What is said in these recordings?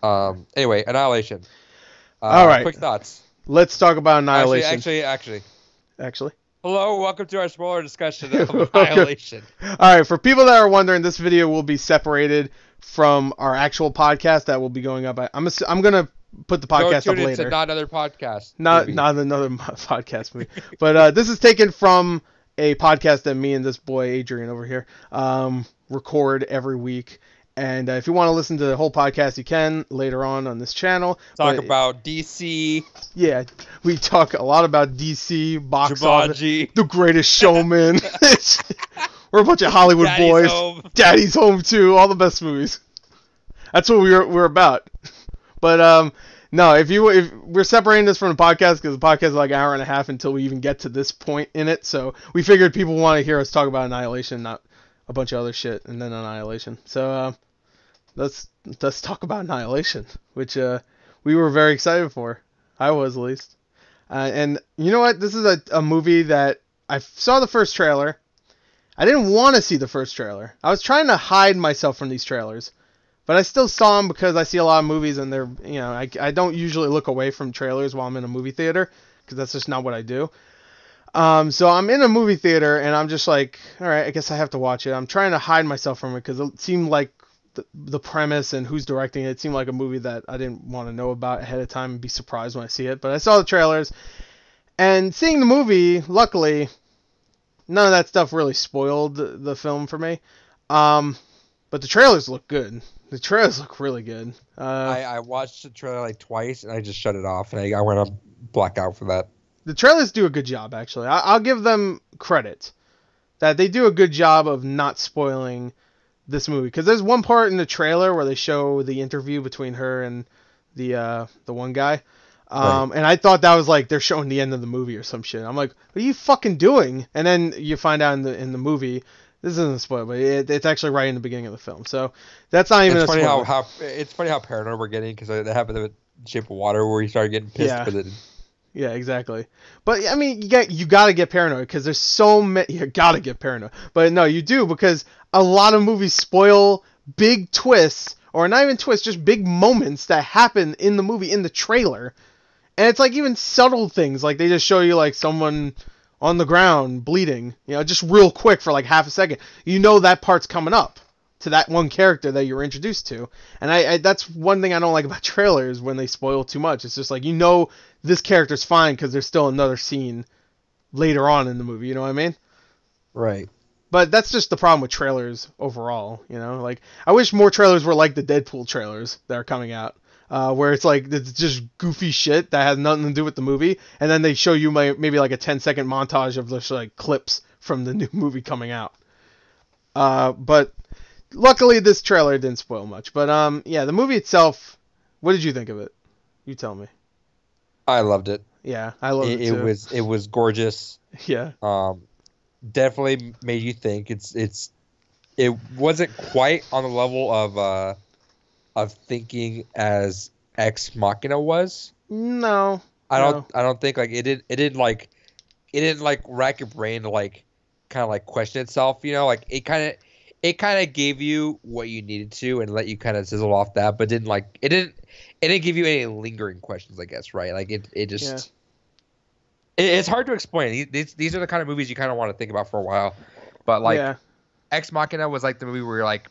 Anyway, Annihilation. All right. Quick thoughts. Let's talk about Annihilation. Actually. Hello, welcome to our spoiler discussion of Okay. Annihilation. All right. For people that are wondering, this video will be separated from our actual podcast that will be going up. I'm gonna put the podcast up later. It's not another podcast. Not another podcast movie. But this is taken from a podcast that me and this boy Adrian over here record every week. And if you want to listen to the whole podcast, you can later on this channel. Talk about DC. Yeah, we talk a lot about DC, box office, The Greatest Showman. We're a bunch of Hollywood boys. Home. Daddy's Home too. All the best movies. That's what we're about. But no, if we're separating this from the podcast because the podcast is like an hour and a half until we even get to this point in it. So we figured people want to hear us talk about Annihilation, not a bunch of other shit, and then Annihilation. So let's talk about Annihilation, which we were very excited for. I was, at least. And you know what? This is a movie that I saw the first trailer. I didn't want to see the first trailer. I was trying to hide myself from these trailers. But I still saw them because I see a lot of movies and they're, I don't usually look away from trailers while I'm in a movie theater because that's just not what I do. So I'm in a movie theater and I'm just like, all right, I guess I have to watch it. I'm trying to hide myself from it because it seemed like the premise and who's directing it seemed like a movie that I didn't want to know about ahead of time and be surprised when I see it. But I saw the trailers and seeing the movie, luckily, none of that stuff really spoiled the film for me. But the trailers look good. The trailers look really good. I watched the trailer like twice and I just shut it off and I went on blackout for that. The trailers do a good job, actually. I'll give them credit that they do a good job of not spoiling this movie. Because there's one part in the trailer where they show the interview between her and the one guy. Right. And I thought that was like they're showing the end of the movie or some shit. I'm like, what are you fucking doing? And then you find out in the movie. This isn't a spoiler, but it's actually right in the beginning of the film. So that's not even a spoiler. It's funny how paranoid we're getting because that happened with Shape of Water where you started getting pissed. Yeah. It. Yeah, exactly. But I mean, you gotta get paranoid because there's so many. You gotta get paranoid. But no, you do because a lot of movies spoil big twists, or not even twists, just big moments that happen in the movie in the trailer. And it's like even subtle things, like they just show you like someone on the ground bleeding, just real quick for like half a second. That part's coming up to that one character that you're introduced to. And I that's one thing I don't like about trailers when they spoil too much. It's just like, this character's fine because there's still another scene later on in the movie, you know what I mean? Right. But that's just the problem with trailers overall, Like, I wish more trailers were like the Deadpool trailers that are coming out. Where it's like it's just goofy shit that has nothing to do with the movie, and then they show you maybe like a 10-second montage of just like clips from the new movie coming out. But luckily this trailer didn't spoil much. But yeah, the movie itself, what did you think of it? You tell me. I loved it. Yeah, I loved it too. It was gorgeous. Yeah. Definitely made you think. It wasn't quite on the level of thinking as Ex Machina was. No. I don't think like it didn't like rack your brain to like kind of like question itself, like it kind of gave you what you needed to and let you kind of sizzle off that, but it didn't give you any lingering questions, I guess, right? Like it just it's hard to explain. These are the kind of movies you kind of want to think about for a while. But like Ex Machina was like the movie where you're like,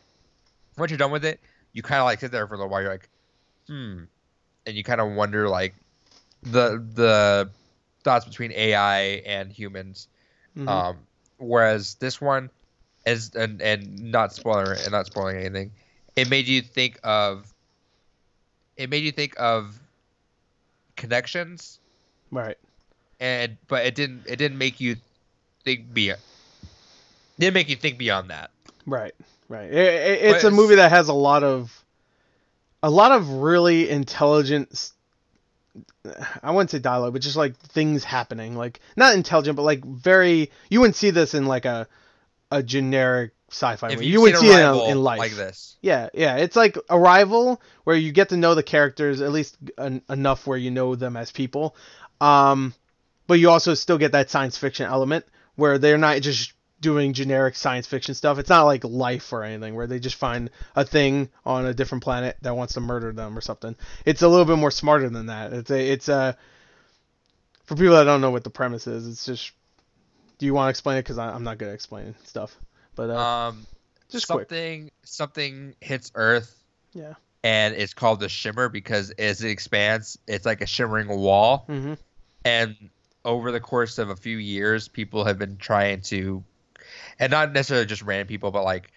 once you're done with it, you kind of like sit there for a little while. You're like, and you kind of wonder like the thoughts between AI and humans. Mm-hmm. Whereas this one is and not spoiling anything. It made you think of connections, right? But it didn't make you think beyond. Didn't make you think beyond that. Right. It's a movie that has a lot of really intelligent, I wouldn't say dialogue, but just like things happening, like not intelligent, but like very, you wouldn't see this in like a generic sci-fi movie. You wouldn't see it in life like this. Yeah. It's like Arrival, where you get to know the characters at least enough where you know them as people, but you also still get that science fiction element where they're not just doing generic science fiction stuff. It's not like Life or anything where they just find a thing on a different planet that wants to murder them or something. It's a little bit more smarter than that. It's for people that don't know what the premise is, it's just, do you want to explain it? Because I'm not good at explaining stuff. But just something hits Earth. Yeah. And it's called the Shimmer because as it expands, it's like a shimmering wall. Mm-hmm. And over the course of a few years, people have been trying to, and not necessarily just random people, but like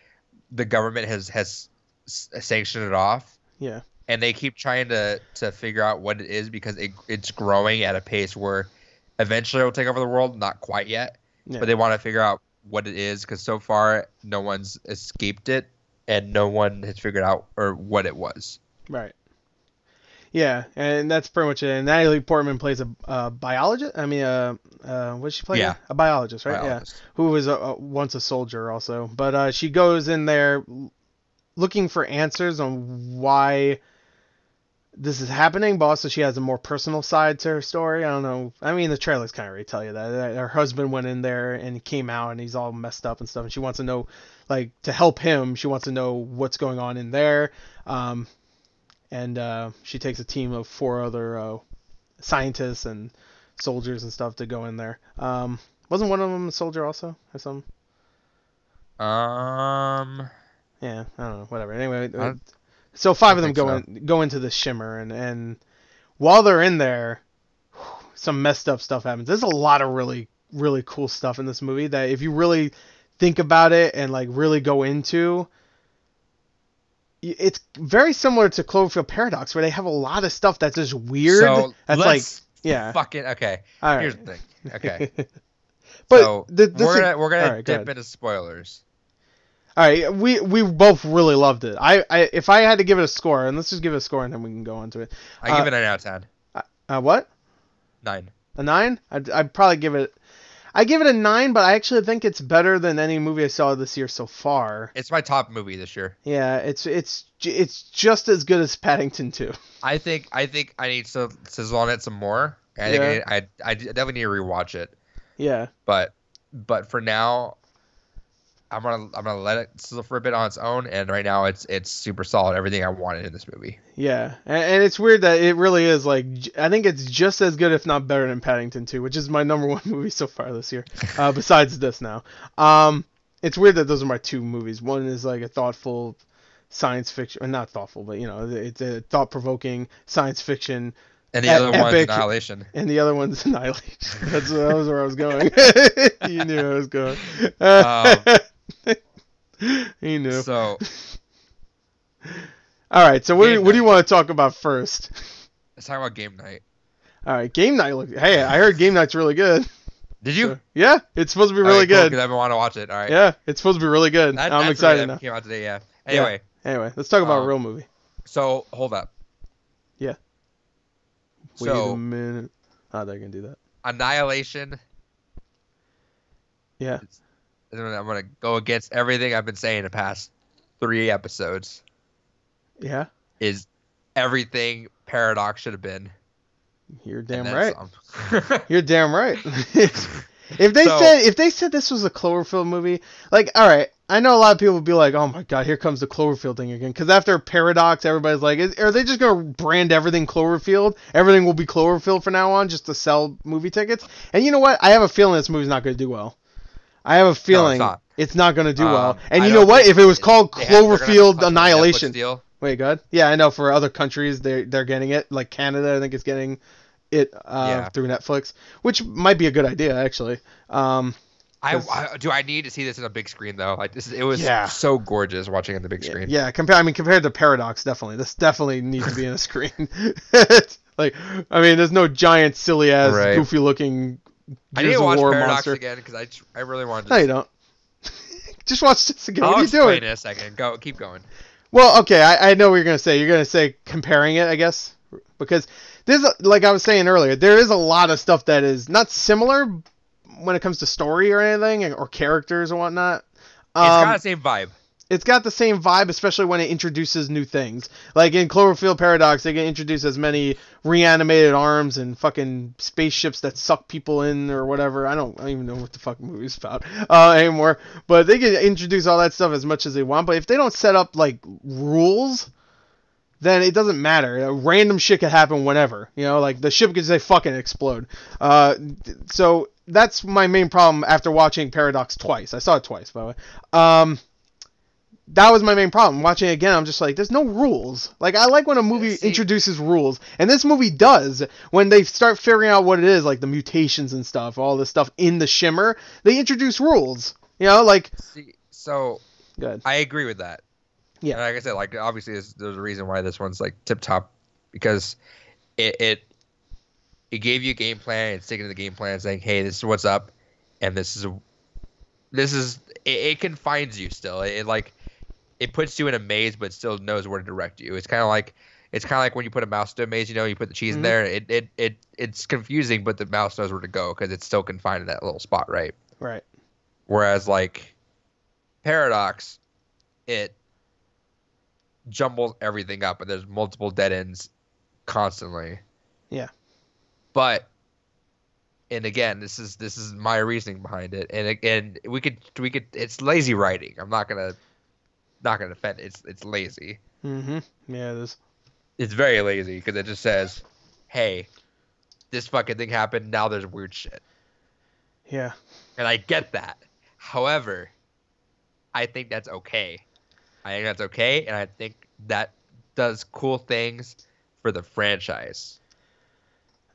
the government has sanctioned it off. Yeah. And they keep trying to figure out what it is because it's growing at a pace where eventually it'll take over the world. Not quite yet, but they want to figure out what it is because so far no one's escaped it and no one has figured out or what it was. Right. Yeah, and that's pretty much it. And Natalie Portman plays a biologist. I mean, what did she play? Yeah. A biologist, right? Biologist. Yeah. Who was once a soldier also. But she goes in there looking for answers on why this is happening, but also she has a more personal side to her story. I don't know. I mean, the trailers kind of already tell you that. Her husband went in there and he came out and he's all messed up and stuff. And she wants to know, like, to help him, she wants to know what's going on in there. And she takes a team of 4 other scientists and soldiers and stuff to go in there. Wasn't one of them a soldier also or something? Yeah, I don't know. Whatever. Anyway, so 5 of them go into the Shimmer, and while they're in there, some messed up stuff happens. There's a lot of really, really cool stuff in this movie that if you really think about it and like really go into, it's very similar to Cloverfield Paradox, where they have a lot of stuff that's just weird. So that's like, yeah. Fucking okay. All right. Here's the thing. Okay. But so we're gonna dip into spoilers. All right, we both really loved it. I if I had to give it a score, and let's just give it a score, and then we can go on to it. I give it a 9 out of 10. What? 9. A 9? I'd probably give it. I give it a 9, but I actually think it's better than any movie I saw this year so far. It's my top movie this year. Yeah, it's just as good as Paddington 2. I think I need to sizzle on it some more. I think I definitely need to rewatch it. Yeah. But for now, I'm gonna let it sizzle for a bit on its own, and right now it's super solid. Everything I wanted in this movie. Yeah, and it's weird that it really is like, I think it's just as good, if not better, than Paddington 2, which is my number 1 movie so far this year. Besides this now, it's weird that those are my 2 movies. One is like a thoughtful science fiction, or not thoughtful, but it's a thought-provoking science fiction. And the other one's Annihilation. And the other one's Annihilation. That was where I was going. You knew I was going. He knew. So, all right. So what do you want to talk about first? Let's talk about game night. All right, game night. Hey, I heard game night's really good. Did you? So, yeah, it's supposed to be really good. Because I've been wanting to watch it. All right. Yeah, it's supposed to be really good. I'm excited now. Came out today. Yeah. Anyway. Yeah. Anyway, let's talk about a real movie. So hold up. Yeah. Wait a minute. Oh, they're gonna do that. Annihilation. Yeah. I'm going to go against everything I've been saying the past 3 episodes. Yeah. Is everything Paradox should have been. You're damn right. You're damn right. If they said this was a Cloverfield movie, like, all right, I know a lot of people would be like, oh my god, here comes the Cloverfield thing again. Because after Paradox, everybody's like, are they just going to brand everything Cloverfield? Everything will be Cloverfield from now on just to sell movie tickets? And you know what? I have a feeling this movie's not going to do well. I have a feeling it's not going to do well. And you know what? If it was called Cloverfield Annihilation. Wait, go ahead. Yeah, I know for other countries they're getting it. Like Canada, I think is getting it through Netflix, which might be a good idea actually. Do I need to see this in a big screen though? Like it was so gorgeous watching it on the big screen. Yeah, compared to Paradox, definitely. This definitely needs to be in a screen. Like, I mean, there's no giant silly ass goofy looking I need to watch Paradox monster again because I really wanted to. No, you don't. Just watch this again. I'll what are you doing? explain in a second. Keep going. Well, okay, I know what you're gonna say. You're gonna say comparing it, I guess, because there's like I was saying earlier, there is a lot of stuff that is not similar when it comes to story or anything or characters and whatnot. It's got the same vibe. it's got the same vibe, especially when it introduces new things. Like in Cloverfield Paradox, they can introduce as many reanimated arms and fucking spaceships that suck people in or whatever. I don't even know what the fuck movie's about anymore. But they can introduce all that stuff as much as they want. But if they don't set up like rules, then it doesn't matter. Random shit could happen whenever. You know, like the ship could say fucking explode. So that's my main problem after watching Paradox twice. I saw it twice, by the way. That was my main problem. Watching it again, I'm just like, there's no rules. Like, I like when a movie introduces rules. And this movie does. When they start figuring out what it is, like the mutations and stuff, all this stuff in the Shimmer, they introduce rules. You know, like... So, good. I agree with that. Yeah. And like I said, like, obviously, there's a reason why this one's, like, tip-top. Because it gave you a game plan, and sticking to the game plan, saying, hey, this is what's up, and it confines you still. It puts you in a maze, but still knows where to direct you. It's kind of like when you put a mouse to a maze. You know, you put the cheese in there. It's confusing, but the mouse knows where to go because it's still confined to that little spot, right? Right. Whereas like Paradox, it jumbles everything up, and there's multiple dead ends constantly. Yeah. But, and again, this is my reasoning behind it, and again, we could it's lazy writing. I'm not gonna defend it. It's lazy. Mm-hmm. Yeah, it is. It's very lazy because it just says, hey, this fucking thing happened, now there's weird shit. Yeah. And I get that. However, I think that's okay. And I think that does cool things for the franchise.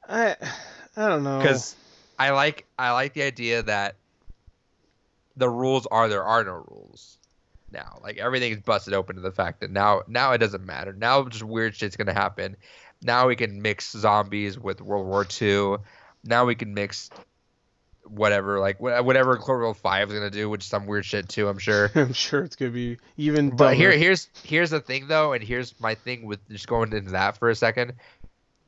I don't know. Because I like the idea that the rules are there are no rules. Now, like, everything's busted open to the fact that now it doesn't matter. Now just weird shit's gonna happen. Now we can mix zombies with World War II. Now we can mix whatever Cloverfield 5 is gonna do, which is some weird shit too, I'm sure. I'm sure it's gonna be even dumber. But here's the thing though, and here's my thing with just going into that for a second,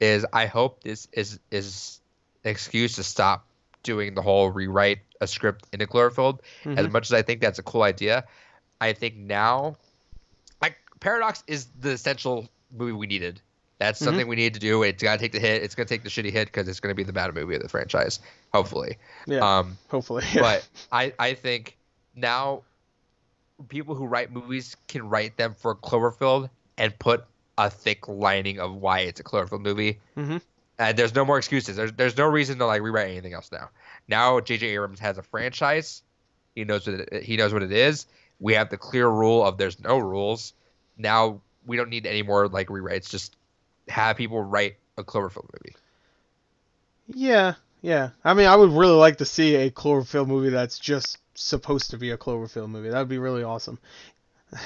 is I hope this is an excuse to stop doing the whole rewrite a script into Cloverfield. Mm-hmm. As much as I think that's a cool idea, I think now, like, Paradox is the essential movie we needed. That's something we need to do. It's got to take the hit. It's going to take the shitty hit because it's going to be the bad movie of the franchise, hopefully. Yeah, hopefully. Yeah. But I think now people who write movies can write them for Cloverfield and put a thick lining of why it's a Cloverfield movie. Mm-hmm. And there's no more excuses. There's no reason to, like, rewrite anything else now. Now J.J. Abrams has a franchise. He knows what it is. We have the clear rule of there's no rules. Now we don't need any more, like, rewrites. Just have people write a Cloverfield movie. Yeah. I mean, I would really like to see a Cloverfield movie that's just supposed to be a Cloverfield movie. That would be really awesome.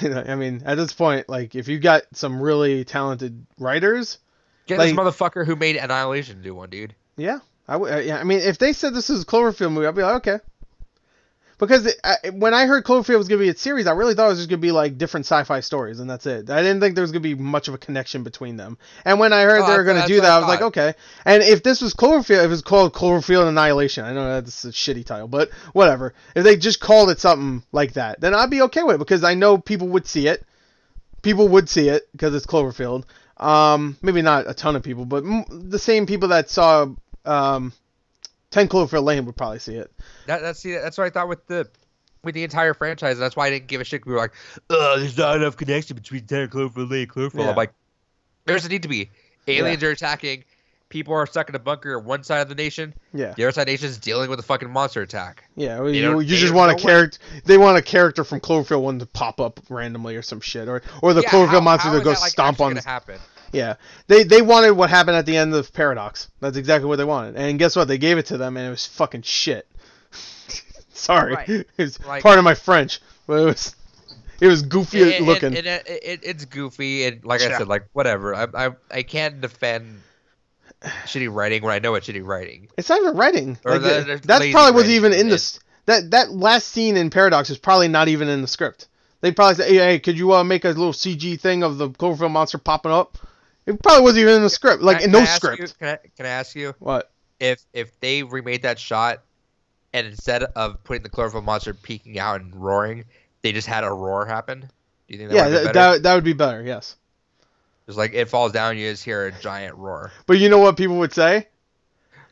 I mean, at this point, like, if you got some really talented writers, get like, this motherfucker who made Annihilation do one, dude. Yeah, I would. Yeah, I mean, if they said this is a Cloverfield movie, I'd be like, okay. Because when I heard Cloverfield was going to be a series, I really thought it was just going to be like different sci-fi stories, and that's it. I didn't think there was going to be much of a connection between them. And when I heard they were going to do that, I was like, okay. And if this was Cloverfield, if it was called Cloverfield Annihilation, I know that's a shitty title, but whatever. If they just called it something like that, then I'd be okay with it, because I know people would see it. People would see it because it's Cloverfield. Maybe not a ton of people, but the same people that saw 10 Cloverfield Lane would probably see it. That's what I thought with the entire franchise. And that's why I didn't give a shit. We were like, there's not enough connection between 10 Cloverfield Lane and Cloverfield. Yeah. I'm like, there's a need to be. Aliens are attacking. People are stuck in a bunker at one side of the nation. Yeah. The other side of the nation is dealing with a fucking monster attack. Yeah. Well, you just want a character. They want a character from Cloverfield 1 to pop up randomly or some shit, or the Cloverfield monster to go stomp on. Happen? Yeah, they wanted what happened at the end of Paradox. That's exactly what they wanted. And guess what? They gave it to them, and it was fucking shit. Sorry, right. It's part of my French, but it was goofy looking. It's goofy, and like I said, like, whatever. I can't defend shitty writing when I know it's shitty writing. It's not even writing. Like, that probably wasn't even in the that last scene in Paradox is probably not even in the script. They probably say, hey, could you make a little CG thing of the Cloverfield monster popping up? It probably wasn't even in the script, like no script. Can I ask you? What? If they remade that shot, and instead of putting the Cloverfield monster peeking out and roaring, they just had a roar happen? Do you think that Yeah, would have been better? that would be better. Yes. It's like it falls down, you just hear a giant roar. But you know what people would say?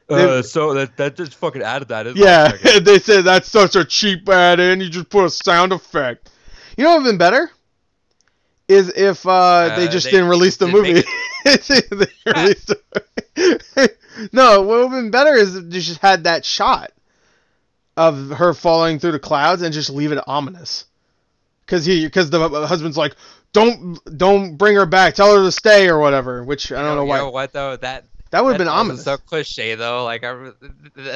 So that just fucking added that. Yeah, they said that's such a cheap add-in. You just put a sound effect. You know what would have been better? Is if they just didn't release the movie. No, what would have been better is if they just had that shot of her falling through the clouds and just leave it ominous. Because the husband's like, don't bring her back. Tell her to stay or whatever. Which I don't know why. You know what though? That would have been ominous. So cliche though. Like I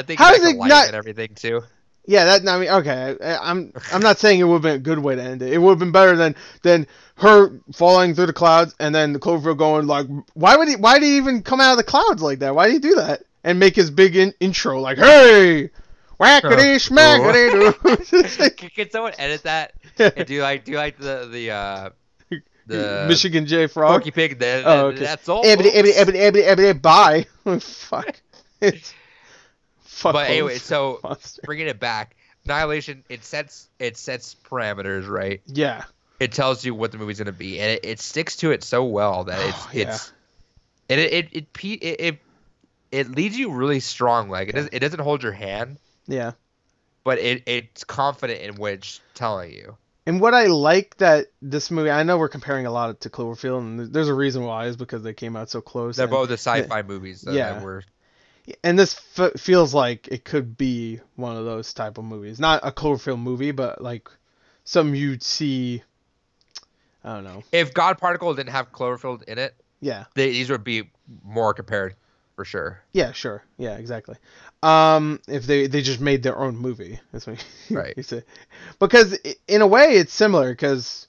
think how back is to it life not and everything too. Yeah, I mean, okay. I'm not saying it would have been a good way to end it. It would have been better than her falling through the clouds and then the Cloverfield going like, why did he even come out of the clouds like that? Why did he do that? And make his big intro like, hey, whackity smackity. Can someone edit that and do like the Michigan J Frog? Porky Pig. Okay. That's all. Bye. Fuck. But anyway, so bringing it back, Annihilation, it sets parameters, right? Yeah. It tells you what the movie's gonna be, and it sticks to it so well that it leads you really strong. Like it doesn't hold your hand. Yeah. But it's confident in which telling you. And what I like that this movie, I know we're comparing a lot to Cloverfield, and there's a reason why, is because they came out so close. They're both the sci-fi movies. That were. And this feels like it could be one of those type of movies. Not a Cloverfield movie, but like something you'd see, I don't know. If God Particle didn't have Cloverfield in it, these would be more compared for sure. Yeah, sure. Yeah, exactly. If they just made their own movie. That's what you say. Because in a way it's similar, because...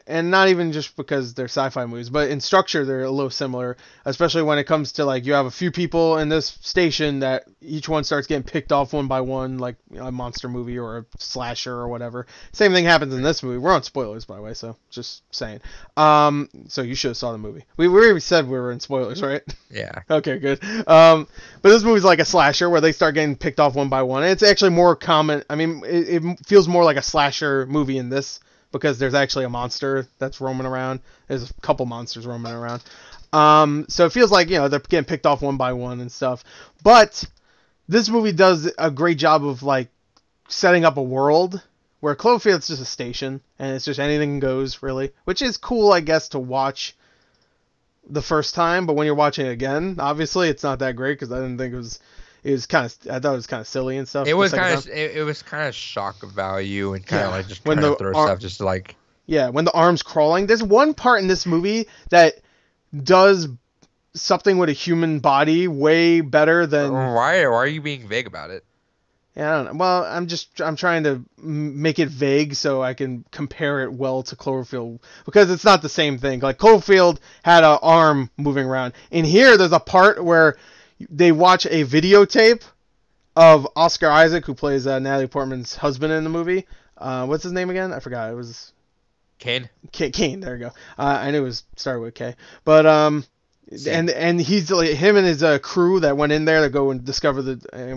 And not even just because they're sci-fi movies, but in structure they're a little similar, especially when it comes to like you have a few people in this station that each one starts getting picked off one by one, like a monster movie or a slasher or whatever. Same thing happens in this movie. We're on spoilers, by the way, so just saying. So you should have saw the movie. We already said we were in spoilers, right? Yeah. Okay, good. But this movie's like a slasher where they start getting picked off one by one. And it's actually more common. I mean, it feels more like a slasher movie in this, because there's actually a monster that's roaming around. There's a couple monsters roaming around. So it feels like, they're getting picked off one by one and stuff. But this movie does a great job of, like, setting up a world where Cloverfield's just a station, and it's just anything goes, really. Which is cool, I guess, to watch the first time. But when you're watching it again, obviously, it's not that great, because I didn't think it was... I thought it was kind of silly and stuff. It was kind of shock value and kind of like just trying to throw stuff just like. Yeah, when the arm's crawling. There's one part in this movie that does something with a human body way better than. Why are you being vague about it? Yeah, I don't know. Well, I'm trying to make it vague so I can compare it well to Cloverfield, because it's not the same thing. Like Cloverfield had an arm moving around. In here, there's a part where they watch a videotape of Oscar Isaac, who plays Natalie Portman's husband in the movie. What's his name again? I forgot. It was Kane. Kane. There you go. I knew it was started with K. But and he's like, him and his crew that went in there to go and discover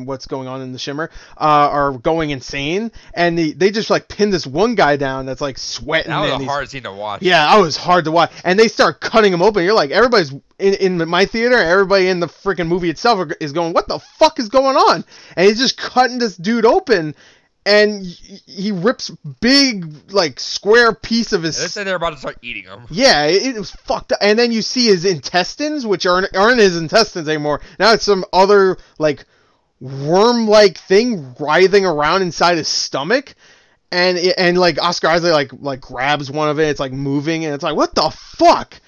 what's going on in the Shimmer are going insane, and they just like pin this one guy down that's like sweating. That was a hard scene to watch. Yeah, that was hard to watch, and they start cutting him open. You're like, everybody's in my theater, everybody in the freaking movie itself is going, what the fuck is going on? And he's just cutting this dude open. And he rips big, like, square piece of his... They said they're about to start eating him. Yeah, it was fucked up. And then you see his intestines, which aren't his intestines anymore. Now it's some other, like, worm-like thing writhing around inside his stomach. And like, Oscar Isaac, like grabs one of it. It's, like, moving. And it's like, what the fuck?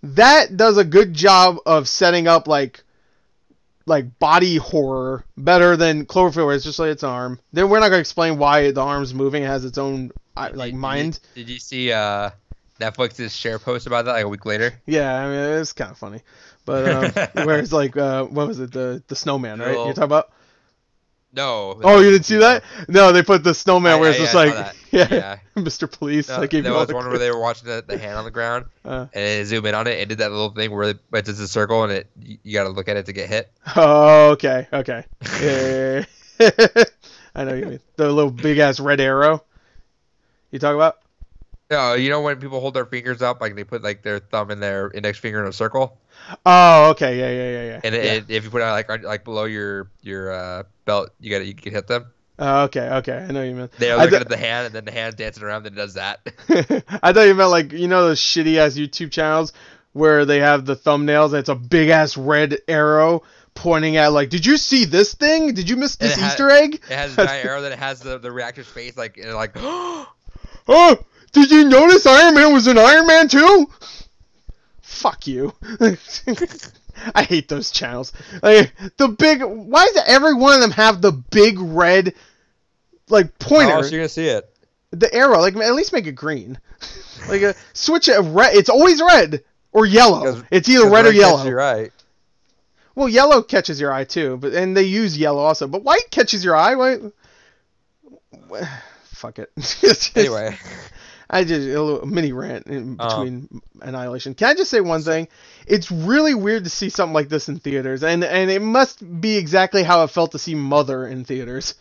That does a good job of setting up, like body horror better than Cloverfield, where it's just like its arm. Then we're not going to explain why the arm's moving. It has its own mind. Did you see Netflix's share post about that like a week later? Yeah, I mean, it's kind of funny. But where it's like, what was it? The snowman, right? You're talking about? No. Oh, you didn't see that? No, they put the snowman where it's just like, yeah, Mr. Police. No, there was one where they were watching the hand on the ground, and it zoomed in on it and did that little thing where it does a circle, and you got to look at it to get hit. Oh, okay. Yeah. I know what you mean. The little big ass red arrow. You talk about? No, you know when people hold their fingers up, like they put like their thumb and their index finger in a circle, Oh, okay, yeah. and Yeah. if you put it like below your belt, you can hit them. Oh, okay. I know what you meant. They're looking at the hand, and then the hand dancing around, then it does that. I thought you meant like those shitty ass YouTube channels where they have the thumbnails and it's a big ass red arrow pointing at like, did you see this thing? Did you miss this Easter egg? It has a giant arrow that it has the reactor's face like Oh, did you notice Iron Man was in Iron Man too? Fuck you. I hate those channels. Like why does every one of them have the big red like pointer? How else are you gonna see it? The arrow, like at least make it green. Like switch it red. It's always red or yellow. It's either red or yellow. You're right. Well, yellow catches your eye too, and they use yellow also. But white catches your eye. White. Fuck it. Anyway, I did a little mini rant in between Annihilation. Can I just say one thing? It's really weird to see something like this in theaters, and it must be exactly how it felt to see Mother in theaters,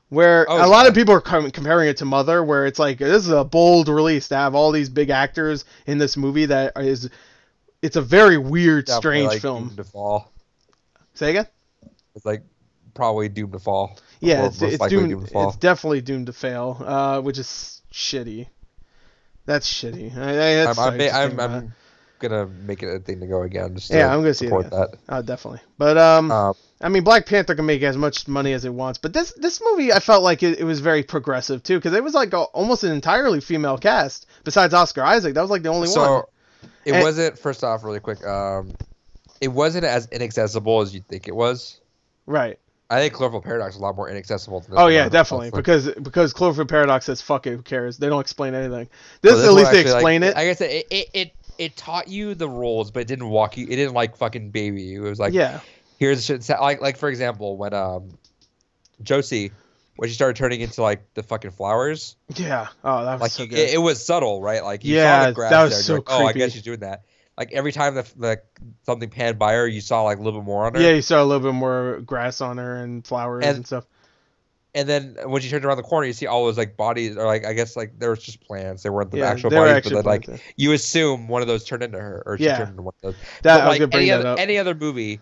where a lot of people are comparing it to Mother, where it's like this is a bold release to have all these big actors in this movie that is. It's a very weird, strange film. Doomed to fall. Say again? It's like probably doomed to fall. Yeah, it's doomed to fall. It's definitely doomed to fail, which is shitty. That's shitty. I'm gonna make it a thing to go again. Just to I'm gonna see it again. That. Definitely. But I mean, Black Panther can make as much money as it wants, but this movie, I felt like it was very progressive too, because it was like almost an entirely female cast besides Oscar Isaac. That was like the only one. It wasn't, first off, really quick, it wasn't as inaccessible as you'd think it was. Right. I think Cloverfield Paradox is a lot more inaccessible than this. Oh, yeah, definitely. Because Cloverfield Paradox says, fuck it, who cares? They don't explain anything. This at least they explain it. Like I said, it taught you the rules, but it didn't walk you, it didn't like fucking baby you. It was like, here's the shit. Like for example, when Josie, when she started turning into like the fucking flowers. Yeah. Oh, that was like so good. It was subtle, right? Like you saw the grass that was there, so like, creepy. oh, I guess she's doing that. Like every time something panned by her, you saw like a little bit more on her. Yeah, you saw a little bit more grass on her and flowers and stuff. And then when she turned around the corner, you see all those like bodies, or like I guess like there was just plants. They weren't the actual bodies, but then like you assume one of those turned into her, or she turned into one of those. That, but like any other movie,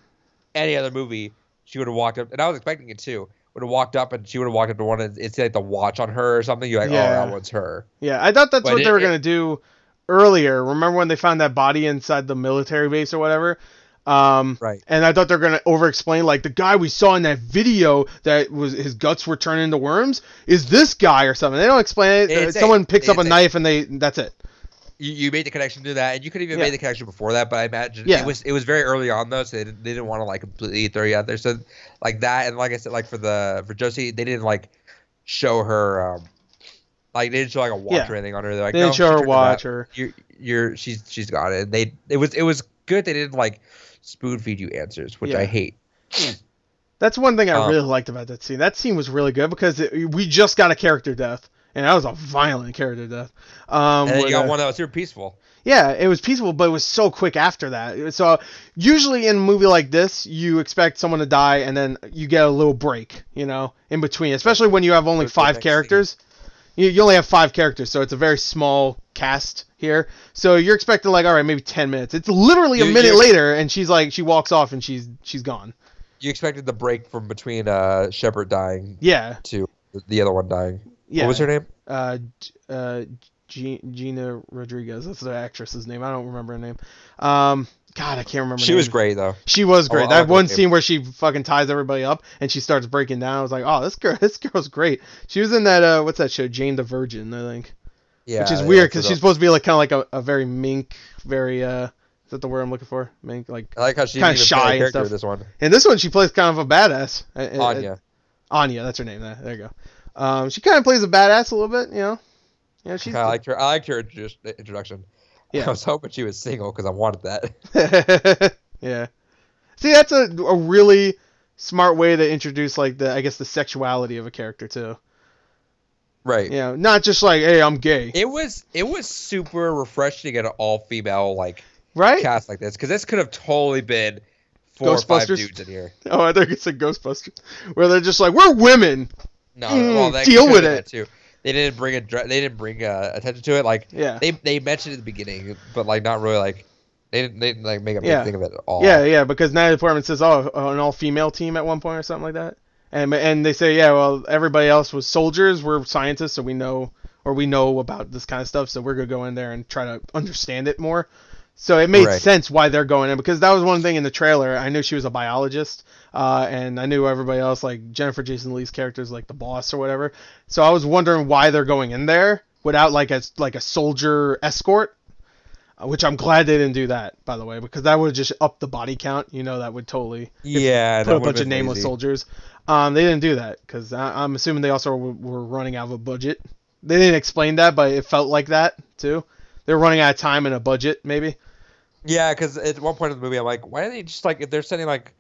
she would have walked up, and I was expecting it too. Would have walked up, and she would have walked up to one, and it's like the watch on her or something. You're like, oh, that one's her. Yeah, I thought that's what they were gonna do earlier. Remember when they found that body inside the military base or whatever? Right. And I thought they were gonna over-explain, like the guy we saw in that video that was his guts were turning into worms is this guy or something. They don't explain it. Someone picks up a knife and that's it. You made the connection to that, and you could have even made the connection before that, but I imagine it was very early on though, so they didn't want to like completely throw you out there. So like that, and like I said, like for Josie, they didn't like show her like they didn't show like a watch or anything on her. They're like, they didn't show her watch or she's got it. And it was good. They didn't like spoon feed you answers, which I hate. That's one thing I really liked about that scene. That scene was really good because we just got a character death. And that was a violent character death. And then you got one that was super peaceful. Yeah, it was peaceful, but it was so quick after that. So usually in a movie like this, you expect someone to die, and then you get a little break, in between. Especially when you have only 5 characters. You only have 5 characters, so it's a very small cast here. So you're expecting like, all right, maybe 10 minutes. It's literally a minute later, and she's like, she walks off, and she's gone. You expected the break from between Shepard dying to the other one dying. Yeah. What was her name? Gina Rodriguez. That's the actress's name. I don't remember her name. God, I can't remember. She was great though. She was great. That one scene where she fucking ties everybody up and she starts breaking down. I was like, oh, this girl's great. She was in that what's that show? Jane the Virgin, I think. Yeah. Which is weird because she's supposed to be like kind of like a very mink, very is that the word I'm looking for? Mink, like. I like how she's kind of shy and stuff. This one. And this one, she plays kind of a badass. Anya, that's her name. There you go. She kind of plays a badass a little bit, Yeah, she's. I liked her introduction. Yeah. I was hoping she was single because I wanted that. Yeah. See, that's a really smart way to introduce like the sexuality of a character too. Right. Not just like, hey, I'm gay. It was super refreshing to get an all female cast like this, because this could have totally been 4 or 5 dudes in here. Oh, I think it's a Ghostbusters, where they're just like, we're women. No, well, deal with it too. they didn't bring attention to it. Like Yeah. they mentioned it at the beginning, but like not really like they didn't like make a big Yeah. thing of it at all. Yeah, because Natalie Portman says, "Oh, an all-female team" at one point or something like that, and they say, "Yeah, well, everybody else was soldiers. We're scientists, so we know about this kind of stuff. So we're gonna go in there and try to understand it more." So it made Right. sense why they're going in, because that was one thing in the trailer. I knew she was a biologist, and I knew everybody else, like Jennifer Jason Leigh's character, is like the boss or whatever. So I was wondering why they're going in there without like a soldier escort. Which I'm glad they didn't do that, by the way, because that would just up the body count. That would totally put a bunch of nameless soldiers. They didn't do that because I'm assuming they also were running out of a budget. They didn't explain that, but it felt like that too. They were running out of time and a budget, maybe. Yeah, because at one point in the movie, I'm like, why don't they just like if they're sending like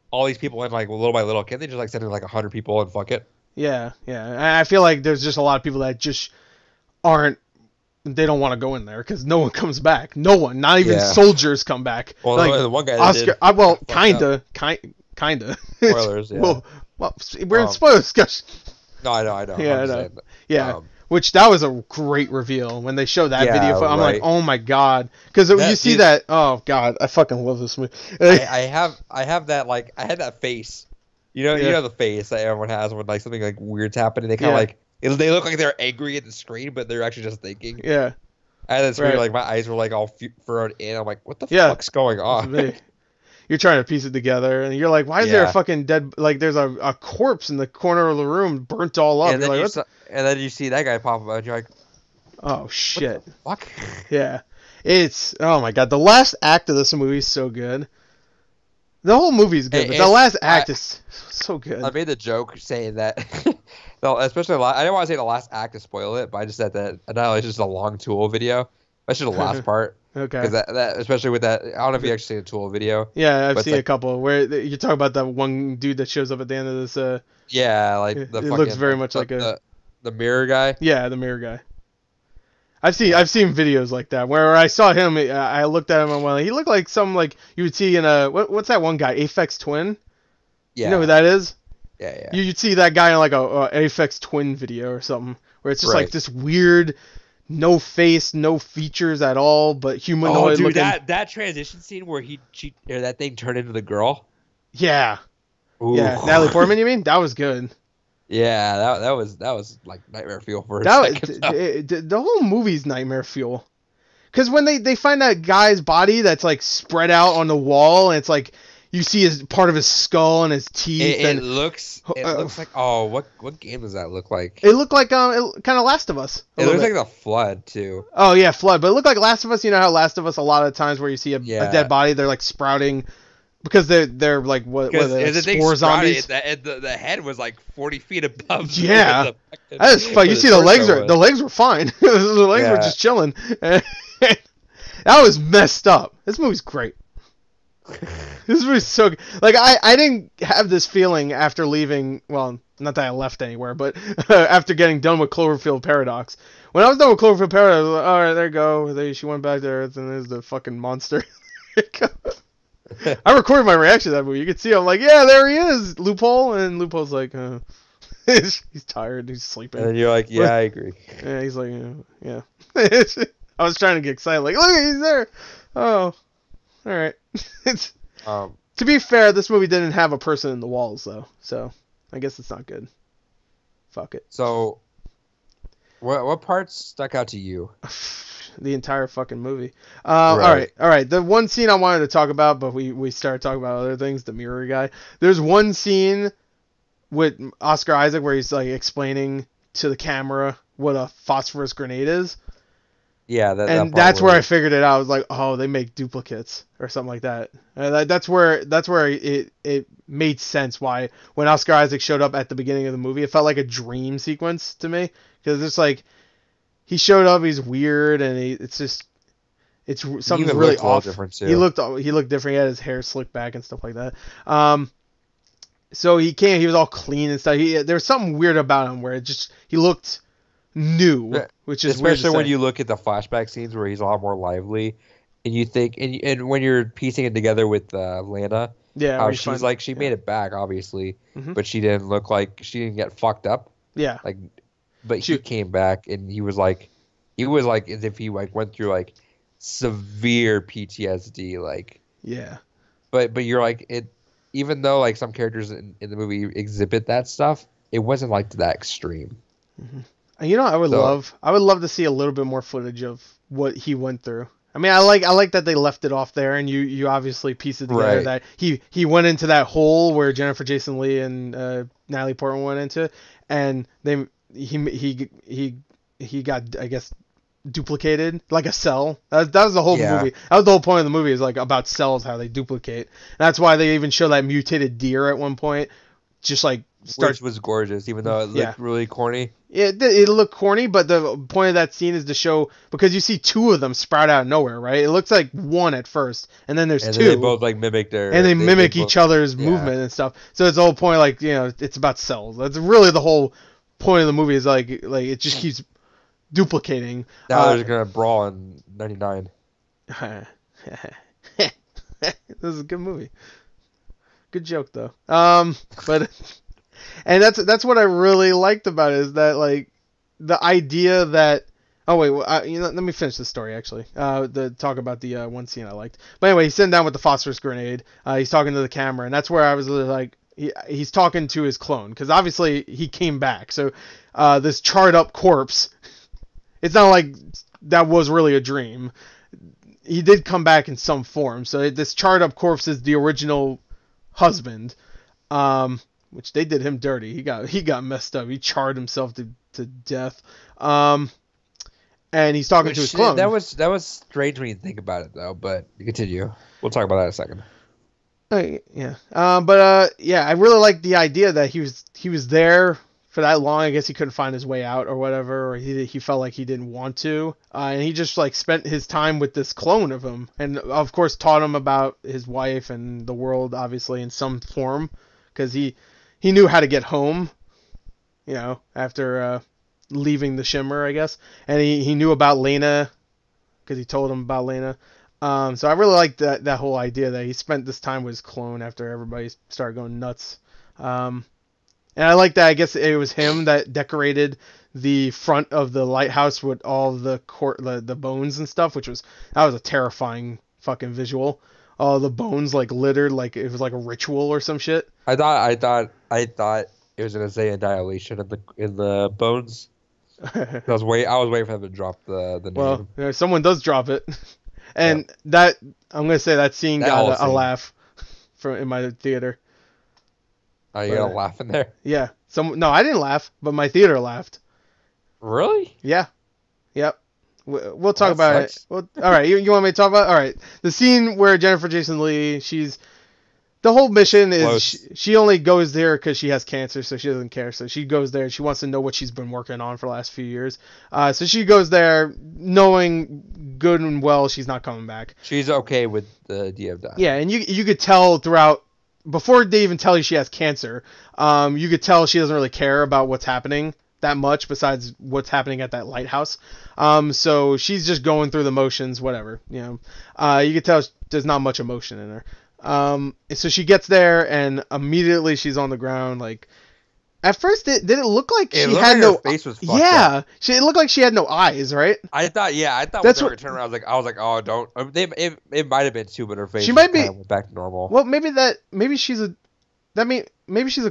all these people in like little by little, can't they just like send in like 100 people and fuck it? Yeah. I feel like there's just a lot of people that just aren't. They don't want to go in there because no one comes back. No one, not even soldiers, come back. Well, like, the one guy Oscar. Well, kinda. Spoilers. Yeah. well, we're in spoiler discussion. No, I know. Yeah, I know. Yeah. Which that was a great reveal when they showed that video. I'm like, oh my god, because you see that. Oh god, I fucking love this movie. I have that like I had that face. You know the face that everyone has when like something like weird's happening. They kind of like. They look like they're angry at the screen, but they're actually just thinking. Yeah. I had this weird, like, my eyes were, like, all furrowed in. I'm like, what the fuck's going on? You're trying to piece it together, and you're like, why is there a fucking dead... Like, there's a corpse in the corner of the room, burnt all up. And then you see that guy pop up, and you're like... Oh, shit. What the fuck? Yeah. It's... Oh, my God. The last act of this movie is so good. The whole movie's good, but the last act is so good. I made the joke saying that... No, especially I didn't want to say the last act to spoil it, but I just said that Annihilation is just a long Tool video. Especially the last part. Okay. Because that, especially with that, I don't know if you actually seen a Tool video. Yeah, I've seen a couple where you talk about that one dude that shows up at the end of this. Yeah, like the it looks very much like the mirror guy. Yeah, the mirror guy. I've seen videos like that where I saw him. I looked at him and went, he looked like some like you would see in a what's that one guy, Aphex Twin? Yeah. You know who that is? Yeah. You'd see that guy in like a Aphex Twin video or something, where it's just like this weird, no face, no features at all, but humanoid. Oh, dude, looking. that transition scene where that thing turned into the girl. Yeah. Ooh. Yeah, Natalie Portman, you mean? That was good. Yeah, that was like nightmare fuel for a second. The whole movie's nightmare fuel. Because when they find that guy's body that's like spread out on the wall, and it's like. You see part of his skull and his teeth. It looks like what game does that look like? It looked like kind of Last of Us. It looks like The Flood too. Oh yeah, Flood. But it looked like Last of Us. You know how Last of Us a lot of times where you see a dead body, they're like sprouting because they're like what are they, like spore zombies? The head was like 40 feet above. Yeah, that is fun. You see the legs were fine. The legs were just chilling. That was messed up. This movie's great. This was so good. Like I didn't have this feeling after leaving. Well, not that I left anywhere, but after getting done with Cloverfield Paradox. When I was done with Cloverfield Paradox, I was like, all right, there you go. She went back to Earth, and there's the fucking monster. I recorded my reaction to that movie. You can see I'm like, yeah, there he is, Loophole, and Loophole's like, he's tired, he's sleeping. And you're like, yeah, I agree. Yeah, he's like, yeah. I was trying to get excited, like, look, he's there. Oh, all right. To be fair, this movie didn't have a person in the walls, though, so I guess it's not good. Fuck it. So, what parts stuck out to you? The entire fucking movie. All right. The one scene I wanted to talk about, but we started talking about other things. The mirror guy. There's one scene with Oscar Isaac where he's like explaining to the camera what a phosphorus grenade is. Yeah, that's where I figured it out. I was like, oh, they make duplicates or something like that. That's where it made sense why when Oscar Isaac showed up at the beginning of the movie, it felt like a dream sequence to me because it's like he showed up, he's weird, and it's something's really off. Too. He looked different. He had his hair slicked back and stuff like that. So he was all clean and stuff. There was something weird about him where he looked new, which is especially when you look at the flashback scenes where he's a lot more lively, and you think, and when you're piecing it together with Lana, how she's like she made it back obviously, but she didn't look like she didn't get fucked up. Yeah, like but he came back and he was like as if he like went through like severe PTSD, like. Yeah. But you're like it, even though like some characters in the movie exhibit that stuff, it wasn't like to that extreme. Mm-hmm. And I would love to see a little bit more footage of what he went through. I mean, I like that they left it off there, and you obviously piece it together that he went into that hole where Jennifer Jason Leigh and Natalie Portman went into, and he got, I guess, duplicated like a cell. That was the whole movie. That was the whole point of the movie, is like about cells, how they duplicate. And that's why they even show that mutated deer at one point, just like which was gorgeous, even though it looked really corny. Yeah, it looked corny, but the point of that scene is to show, because you see two of them sprout out of nowhere, right? It looks like one at first, and then there's two. They both like mimic they mimic each other's movement and stuff. So it's the whole point, like, it's about cells. That's really the whole point of the movie, is like it just keeps duplicating. Now they're gonna brawl in '99. This is a good movie. Good joke though. But. And that's what I really liked about it, is that like the idea that let me finish the story actually. Talk about the one scene I liked. But anyway, he's sitting down with the phosphorus grenade. He's talking to the camera, and that's where I was like, he's talking to his clone, because obviously he came back. So this charred up corpse, it's not like that was really a dream. He did come back in some form. So this charred up corpse is the original husband. Which they did him dirty. He got messed up. He charred himself to death. And he's talking to his clone. That was strange when you think about it, though. But continue. We'll talk about that in a second. Yeah. I really like the idea that he was there for that long. I guess he couldn't find his way out or whatever, or he felt like he didn't want to. And he just like spent his time with this clone of him, and of course taught him about his wife and the world, obviously in some form, because he knew how to get home, after leaving the Shimmer, I guess. And he knew about Lena, because he told him about Lena. So I really liked that whole idea that he spent this time with his clone after everybody started going nuts. And I like that, I guess it was him that decorated the front of the lighthouse with all the bones and stuff, that was a terrifying fucking visual. All the bones like littered, like it was like a ritual or some shit. I thought it was gonna say Annihilation in the bones. I was waiting for them to drop the name. Well, someone does drop it, and that I'm gonna say that scene got a laugh in my theater. Oh, you got a laugh in there? Yeah. No, I didn't laugh, but my theater laughed. Really? Yeah. Yep. We'll talk about it. Well, all right, you want me to talk about it? All right. The scene where Jennifer Jason Leigh, the whole mission is she only goes there because she has cancer, so she doesn't care. So she goes there. She wants to know what she's been working on for the last few years. So she goes there knowing good and well she's not coming back. She's okay with the idea of that. Yeah, and you could tell throughout, before they even tell you she has cancer, you could tell she doesn't really care about what's happening that much besides what's happening at that lighthouse. So she's just going through the motions, whatever. You could tell there's not much emotion in her. So she gets there and immediately she's on the ground. Like, at first, did it look like she had no? Her face was fucked up. It looked like she had no eyes, right? I thought that's when they turned around. I was like, oh, don't. It might have been too, but her face. She might be went back to normal. Well, maybe she's a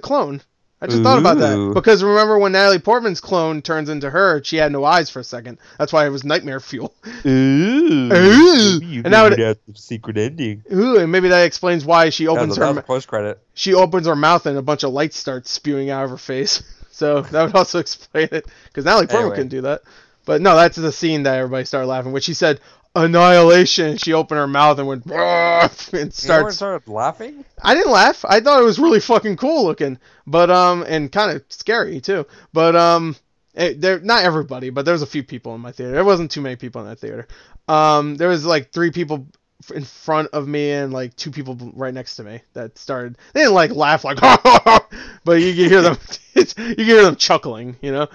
clone. I just thought about that, because remember when Natalie Portman's clone turns into her, she had no eyes for a second. That's why it was nightmare fuel. Ooh. And now the secret ending. Ooh, and maybe that explains why she opens her post credit. She opens her mouth and a bunch of lights start spewing out of her face. So that would also explain it, because Natalie Portman couldn't do that. But no, that's the scene that everybody started laughing when she said Annihilation. She opened her mouth and went and started laughing. I didn't laugh. I thought it was really fucking cool looking, but and kind of scary too. But there, not everybody, but there was a few people in my theater. There wasn't too many people in that theater. There was like 3 people in front of me and like 2 people right next to me that started. They didn't like laugh like, but you can hear them. You can hear them chuckling. Really,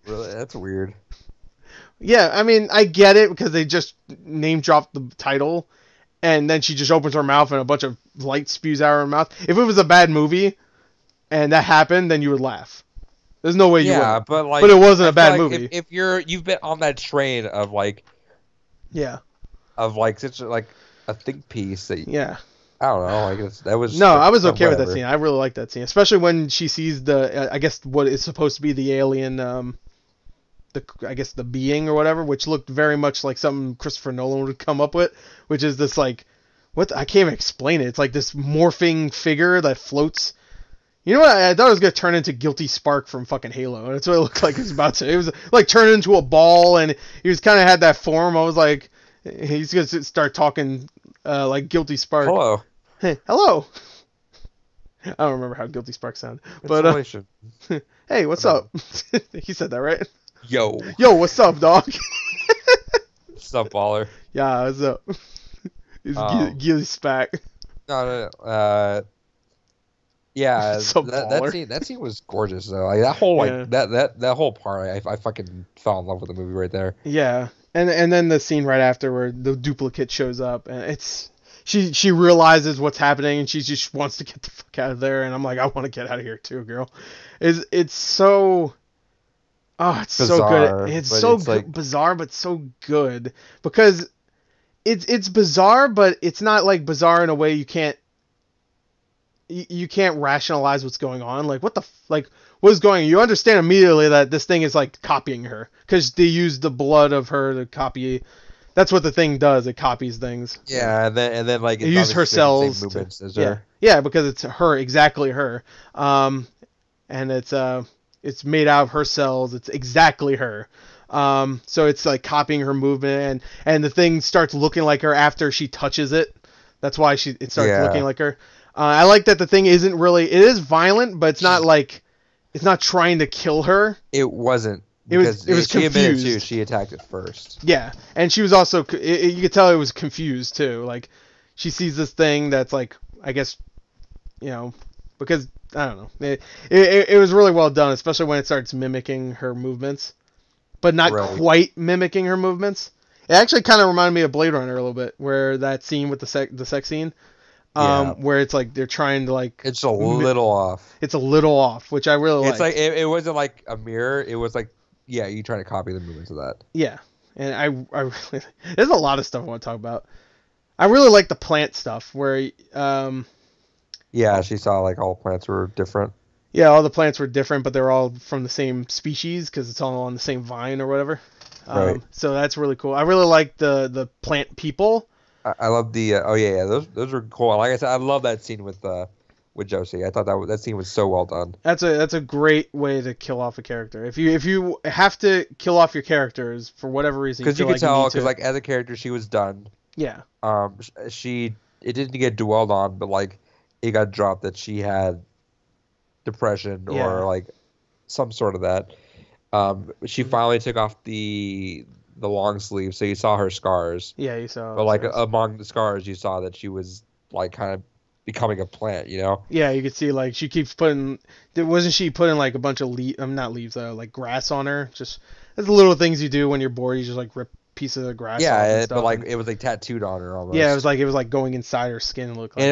that's weird. Yeah, I mean, I get it, because they just name dropped the title, and then she just opens her mouth and a bunch of light spews out of her mouth. If it was a bad movie and that happened, then you would laugh. There's no way you Yeah, wouldn't. but like, But it wasn't I a bad feel like movie. if you've been on that train of like Yeah. such like a think piece that Yeah. I don't know, like that was No, like, I was okay with that whatever. scene. I really liked that scene, especially when she sees the, I guess what is supposed to be the alien, I guess the being or whatever, which looked very much like something Christopher Nolan would come up with, which is this like, I can't even explain it. It's like this morphing figure that floats. You know what? I thought it was gonna turn into Guilty Spark from fucking Halo, and that's what it looked like it was about to. It was like turned into a ball, and he was kind of had that form. I was like, he's gonna start talking like Guilty Spark. Hello. Hey, hello. I don't remember how Guilty Spark sounded, but hey, what's up? He said that right. Yo, What's up, dog? what's up, baller? Yeah, what's up? It's Guilty Spark. No. Yeah, So baller. that scene was gorgeous though. Like that whole Yeah. that whole part, I fucking fell in love with the movie right there. Yeah, and then the scene right after where the duplicate shows up, and it's she realizes what's happening, and she just wants to get the fuck out of there, and I'm like, I want to get out of here too, girl. It's so it's Bizarre, so good. It's but so it's like- bizarre, but so good because it's bizarre, but it's not like bizarre in a way you can't rationalize what's going on. Like what what is going on? You understand immediately that this thing is like copying her because they use the blood of her to copy. That's what the thing does. It copies things. Yeah, and then like It used her obviously got the same cells. movements as her. Yeah, because it's her, exactly her. And it's made out of her cells. It's exactly her. So it's like copying her movement, and the thing starts looking like her after she touches it. That's why it starts looking like her. I like that the thing isn't really. It is violent, but it's not like it's not trying to kill her. It wasn't. It was she admitted confused. too. She attacked it first. Yeah, and she was also. You could tell it was confused too. Like she sees this thing that's like, I guess, because I don't know. It was really well done, especially when it starts mimicking her movements, but not quite mimicking her movements. It actually kind of reminded me of Blade Runner a little bit, where that scene with the sex scene. Where it's like they're trying to like. It's a little off. It's a little off, which I really like. It's like it wasn't like a mirror. It was like, yeah, you trying to copy the movements of that. Yeah, and I really, there's a lot of stuff I want to talk about. I really like the plant stuff where Yeah, she saw like all plants were different. Yeah, all the plants were different, but they're all from the same species because it's all on the same vine or whatever. Right. So that's really cool. I really like the plant people. I love the those were cool. Like I said, I love that scene with Josie. I thought that scene was so well done. That's a great way to kill off a character. If you have to kill off your characters for whatever reason, because you could tell because like as a character she was done. Yeah. It didn't get dwelled on, but like it got dropped that she had depression or like some sort of that. She finally took off the long sleeve, so you saw her scars. Yeah, you saw. But like among the scars, you saw that she was like kind of becoming a plant, you know? Yeah, you could see like she keeps putting. Wasn't she putting like a bunch of not leaves, like grass on her? Just the little things you do when you're bored. You just like rip pieces of grass. Yeah, off and stuff, but like it was like tattooed on her almost. Yeah, it was like going inside her skin. And looked like. And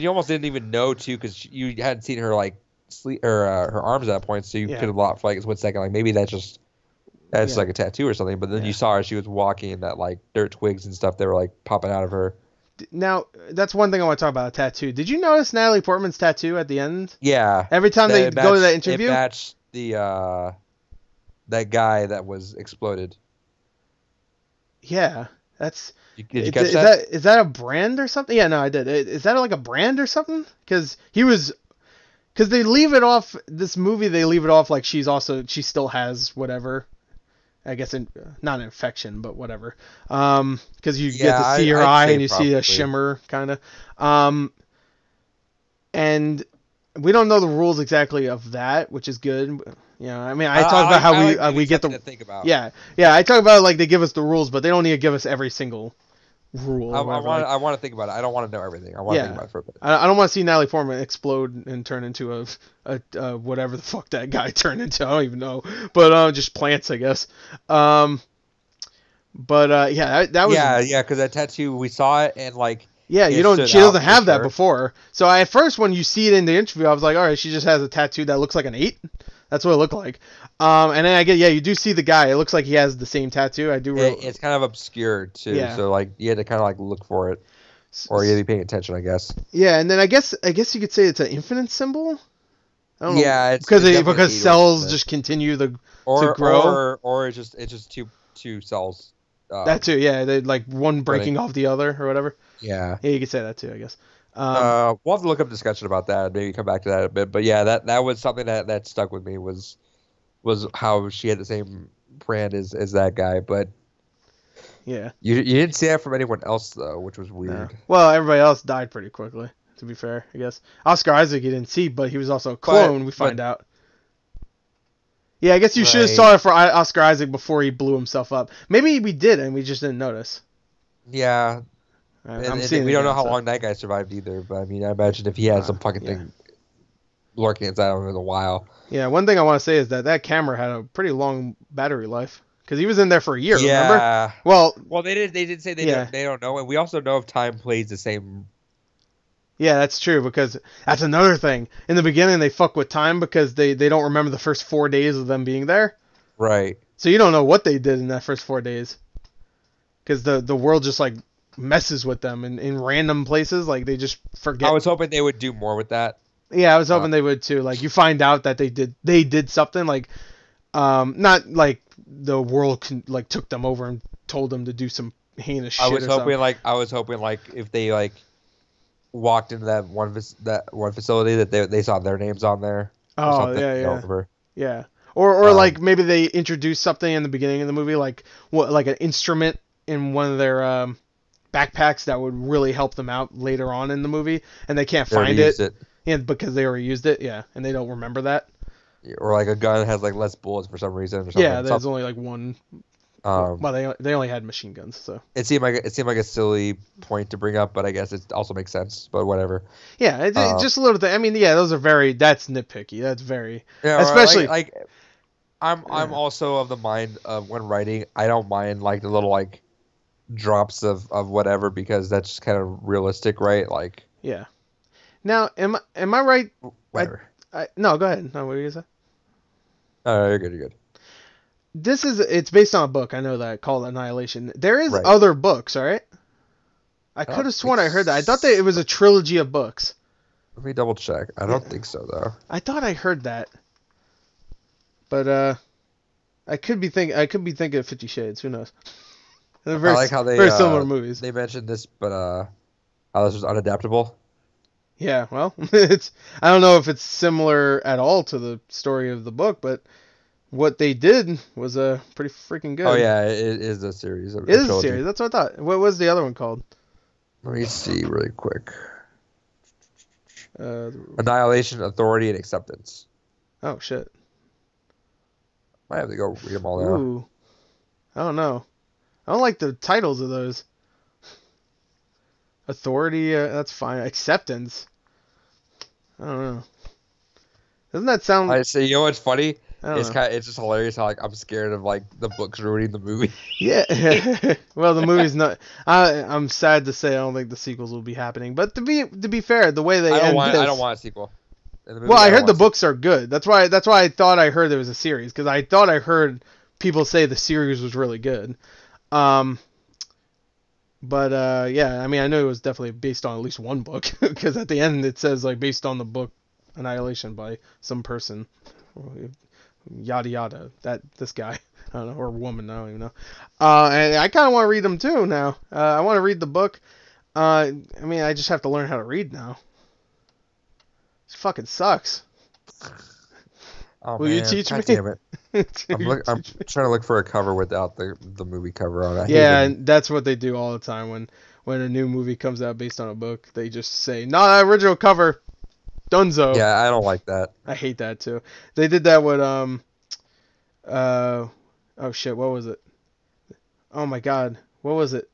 you almost didn't even know too, because you hadn't seen her like sleep or her arms at that point, so you could have thought for like a split second, like maybe that's like a tattoo or something. But then you saw her; she was walking in that like dirt twigs and stuff that were like popping out of her. Now, that's one thing I want to talk about, a tattoo. Did you notice Natalie Portman's tattoo at the end? Yeah. Every time they go to that interview? It matched the that guy that was exploded. Yeah. Did you catch that? Is that a brand or something? Yeah, no, I did. Is that like a brand or something? Because they leave it off, this movie, they leave it off like she still has whatever. I guess not an infection, but whatever. Because you get to see her eye and you see a shimmer, kind of. And we don't know the rules exactly of that, which is good. I mean, I talk about how we get to think about. Yeah. I talk about like they give us the rules, but they don't need to give us every single rule. I want to think about it. I don't want to know everything. I want to think about it for a bit. I don't want to see Natalie Portman explode and turn into a whatever the fuck that guy turned into. I don't even know, but just plants, I guess. That was because that tattoo we saw it and like she doesn't have that before. So at first when you see it in the interview, I was like, all right, she just has a tattoo that looks like an 8. That's what it looked like. And then you do see the guy. It looks like he has the same tattoo. I do. It's kind of obscure too, Yeah. so like you had to kind of like look for it, or you had to be paying attention, I guess. Yeah, and then I guess you could say it's an infinite symbol. I don't know. Yeah, Because cells just continue to grow. Or it's just two cells. That too, yeah. They like one breaking off the other or whatever. Yeah. Yeah, you could say that too, I guess. We'll have to look up discussion about that and maybe come back to that a bit. But yeah, that was something that stuck with me was how she had the same brand as that guy. But yeah, you didn't see that from anyone else though, which was weird. No. Well, everybody else died pretty quickly. To be fair, I guess Oscar Isaac you didn't see, but he was also a clone. We find out. Yeah, I guess you should have saw it for Oscar Isaac before he blew himself up. Maybe we did and we just didn't notice. Yeah. I'm seeing we don't know how long that guy survived either, but I mean, I imagine if he had some fucking thing lurking inside him in a while. Yeah, one thing I want to say is that camera had a pretty long battery life because he was in there for a year. Remember? Well, they did say they don't know, and we also know if time plays the same. Yeah, that's true because that's another thing. In the beginning, they fuck with time because they don't remember the first 4 days of them being there. Right. So you don't know what they did in that first 4 days because the world just like messes with them in random places. Like they just forget. I was hoping they would do more with that. Yeah, I was hoping they would too. Like you find out that they did something like, not like the world took them over and told them to do some heinous shit. I was hoping like if they like walked into that one facility that they saw their names on there. Oh yeah. Or like maybe they introduced something in the beginning of the movie, like an instrument in one of their backpacks that would really help them out later on in the movie, and they can't find it. Yeah, because they already used it. Yeah, and they don't remember that. Or like a gun that has like less bullets for some reason. Or something. Yeah, there's only like one. Well, they only had machine guns, so it seemed like a silly point to bring up, but I guess it also makes sense. But whatever. Yeah, it's just a little thing. I mean, yeah, those are that's nitpicky. That's very especially like I'm also of the mind of when writing, I don't mind like the little like drops of whatever because that's just kind of realistic, right? Like yeah. Now, am I right? Whatever. No, go ahead. No, what were you gonna say? You're good. You're good. It's based on a book. I know that called Annihilation. There is other books, all right? I could have sworn I heard that. I thought that it was a trilogy of books. Let me double check. I don't think so though. I thought I heard that, but I could be thinking of 50 Shades. Who knows? They're very, I like how they very similar movies. They mentioned this, but how this was unadaptable. Yeah, well, I don't know if it's similar at all to the story of the book, but what they did was pretty freaking good. Oh yeah, it is a series. It is a series. That's what I thought. What was the other one called? Let me see really quick. Annihilation, Authority, and Acceptance. Oh shit. Might have to go read them all now. Ooh. I don't know. I don't like the titles of those. Authority, that's fine. Acceptance. I don't know. Doesn't that sound? I say, you know what's funny? It's just hilarious how like I'm scared of like the books ruining the movie. Yeah. Well, the movie's not. I'm sad to say I don't think the sequels will be happening. But to be fair, the way I don't want a sequel. Well, I heard the books are good. That's why I thought I heard there was a series because I thought I heard people say the series was really good. But yeah, I mean, I know it was definitely based on at least one book because at the end it says like based on the book Annihilation by some person, yada yada. This guy, I don't know, or woman, I don't even know. And I kind of want to read them too now. I want to read the book. I mean, I just have to learn how to read now. This fucking sucks. Oh, Will you teach me? Damn it. I'm trying to look for a cover without the movie cover on it. Yeah, and that's what they do all the time when a new movie comes out based on a book. They just say, "Not original cover, dunzo." Yeah, I don't like that. I hate that too. They did that with oh shit, what was it? Oh my god, what was it?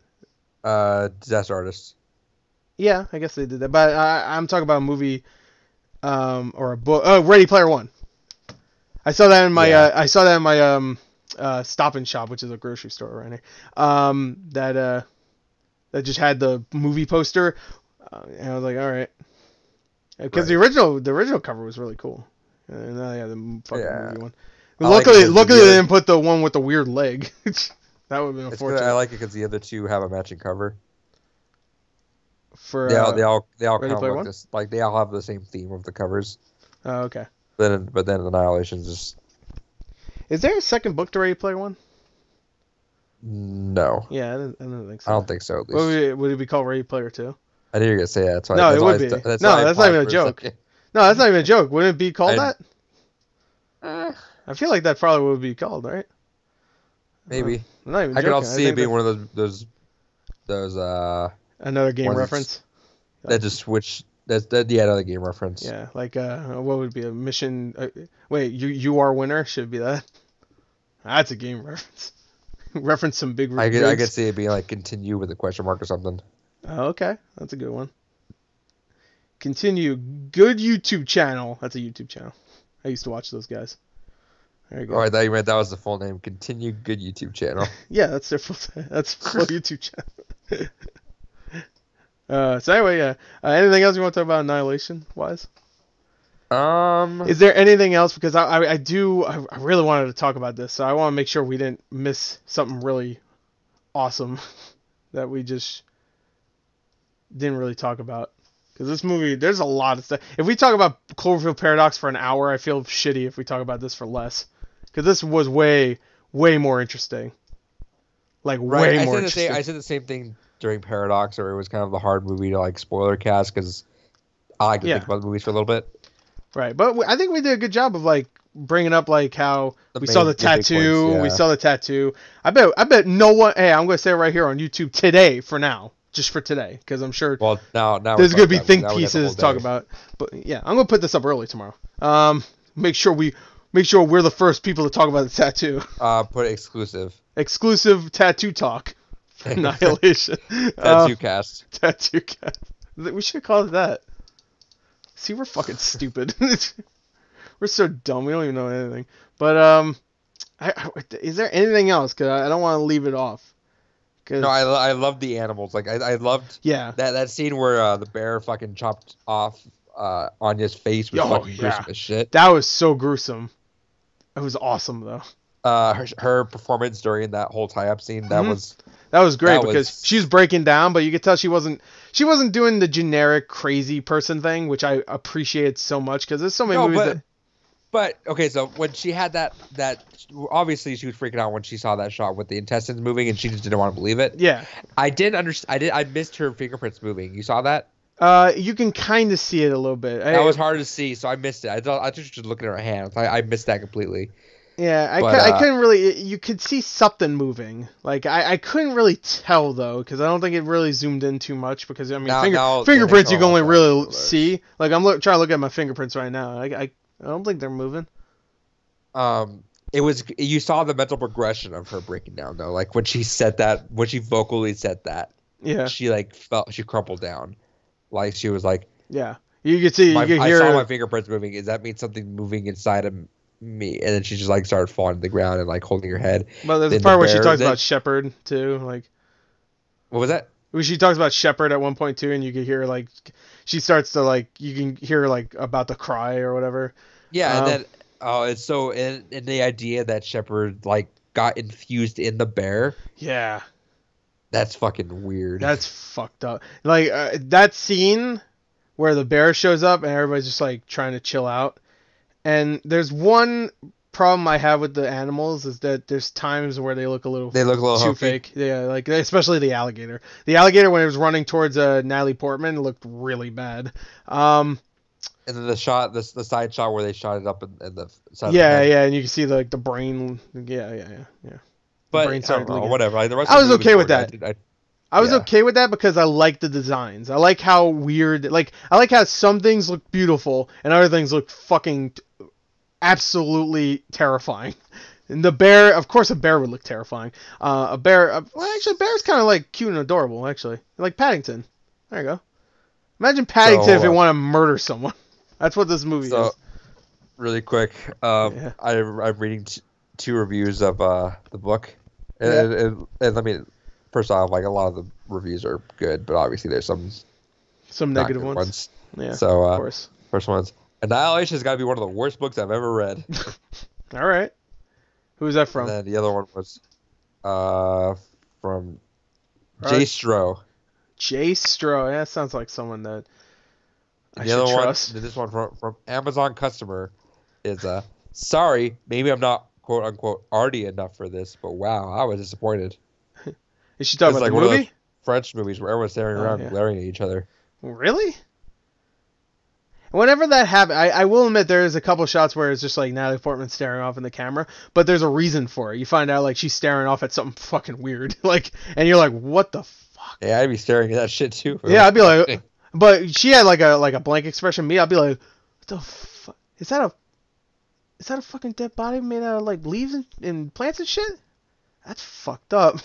Disaster Artist. Yeah, I guess they did that, but I'm talking about a movie, or a book. Oh, Ready Player One. I saw that in my Stop and Shop, which is a grocery store around here. That just had the movie poster, and I was like, all right, because the original cover was really cool. And yeah, the fucking Yeah. movie one. I like Luckily, it 'cause luckily the they other- didn't put the one with the weird leg. That would have been It's good. unfortunate. I like it because the other two have a matching cover. For They all Ready kind of Player look One? this like they all have the same theme of the covers. Oh, okay. But then Annihilation's just Is there a second book to Ready Player One? no. Yeah, I don't think so. I don't think so. At What least would it be called? Ready Player Two? I knew you were gonna say that. That's why. No, That's it why would be. That's No, why I that's not even a paused for joke. second. No, that's not even a joke. Wouldn't it be called I- that? Eh, I feel like that probably would be called, right? maybe. I'm not even I could joking. also see it think being one of those another game ones reference. that just switch. That's another game reference. Yeah, like what would be a mission? Wait, you are winner should be that. That's a game reference. Reference some big. I rigs. could see it being like continue with a question mark or something. Oh, okay, that's a good one. Continue. Good YouTube channel. That's a YouTube channel. I used to watch those guys. There you go. Oh, I thought you meant that was the full name. Continue good YouTube channel. Yeah, that's their full. That's full YouTube channel. So anyway, yeah. Anything else you want to talk about Annihilation wise? Is there anything else? Because I really wanted to talk about this, so I want to make sure we didn't miss something really awesome that we just didn't really talk about. Because this movie, there's a lot of stuff. If we talk about Cloverfield Paradox for an hour, I feel shitty if we talk about this for less. Because this was way, way more interesting. Like, Right. way more interesting. I said the same thing during Paradox, or it was kind of the hard movie to like spoiler cast because I like to think about the movies for a little bit. Right, but I think we did a good job of like bringing up like how we saw the big tattoo. points, yeah. We saw the tattoo. I bet no one. Hey, I'm going to say it right here on YouTube today for now, just for today, because I'm sure. Well, now there's going to be think now we have the pieces whole to talk day. about. But yeah, I'm going to put this up early tomorrow. Make sure we're the first people to talk about the tattoo. Put exclusive. Exclusive tattoo talk. Annihilation. Tattoo cast. Tattoo cast. We should call it that. See, we're fucking stupid. We're so dumb. We don't even know anything. But is there anything else? Cause I don't want to leave it off. No, I love the animals. Like I loved that scene where the bear fucking chopped off Anya's face was fucking gruesome as shit. That was so gruesome. It was awesome though. Her performance during that whole tie-up scene that was great because she was breaking down, but you could tell she wasn't doing the generic crazy person thing, which I appreciated so much because there's so many movies that. But okay, so when she had that obviously she was freaking out when she saw that shot with the intestines moving and she just didn't want to believe it. Yeah. I didn't understand. I missed her fingerprints moving. You saw that? You can kind of see it a little bit. That was hard to see, so I missed it. I thought she was just looking at her hands. I missed that completely. Yeah, I couldn't really. You could see something moving. Like I couldn't really tell though, because I don't think it really zoomed in too much. Because I mean, fingerprints you can only really see. Like I'm trying to look at my fingerprints right now. I don't think they're moving. You saw the mental progression of her breaking down though. Like when she said that, when she vocally said that. Yeah. She she crumpled down, like she was like. Yeah, you could see. You could hear. I saw my fingerprints moving. Does that mean something moving inside of me? And then she just like started falling to the ground and like holding her head. Well, there's a part where she talks about Shepard too. Like, what was that? She talks about Shepard at one point too, and you can hear like she starts to like you can hear like about to cry or whatever. Yeah, and then it's so in the idea that Shepard like got infused in the bear. Yeah, that's fucking weird. That's fucked up. Like that scene where the bear shows up and everybody's just like trying to chill out. And there's one problem I have with the animals is that there's times where they look a little too hokey. fake. Yeah, like especially the alligator. The alligator when it was running towards Natalie Portman looked really bad. And then the side shot where they shot it up in the side. Yeah, and you can see the brain. Yeah. But I don't know, whatever. Like, the rest I was of the okay with that. I was yeah. okay with that because I like the designs. I like how weird. Like I like how some things look beautiful and other things look fucking absolutely terrifying. And the bear, of course, a bear would look terrifying. A bear, well, actually, a bear's kind of like cute and adorable. Actually, like Paddington. There you go. Imagine Paddington if you want to murder someone. That's what this movie is. Really quick, I'm reading two reviews of the book, and let me. First off, like a lot of the reviews are good, but obviously there's some negative ones. Yeah. So of course. First one's Annihilation's got to be one of the worst books I've ever read. All right. Who's that from? And then the other one was from Right. J. Stroh. J. Stroh. Yeah, that sounds like someone that I The should other trust. one, this one from Amazon customer is sorry, maybe I'm not quote unquote arty enough for this, but wow, I was disappointed. Is she talking It's about like the one of those movie? French movies where everyone's staring around yeah. glaring at each other. Really? Whenever that happens, I will admit there's a couple shots where it's just like Natalie Portman staring off in the camera, but there's a reason for it. You find out like she's staring off at something fucking weird, like, and you're like, what the fuck? Yeah, I'd be staring at that shit too. Yeah, I'd be like, but she had like a blank expression. Me, I'd be like, what the fuck? Is that a fucking dead body made out of like leaves and plants and shit? That's fucked up.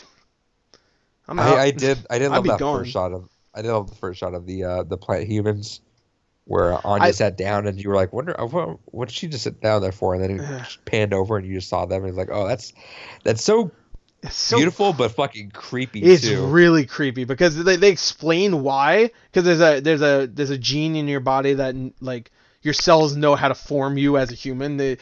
I'm out. I did love be that gone. first shot of the plant humans where Anya sat down and you were like, what did she just sit down there for? And then it just panned over and you just saw them and it's like, oh, that's so beautiful but fucking creepy too. It's really creepy because they explain why. Because there's a gene in your body that like your cells know how to form you as a human. It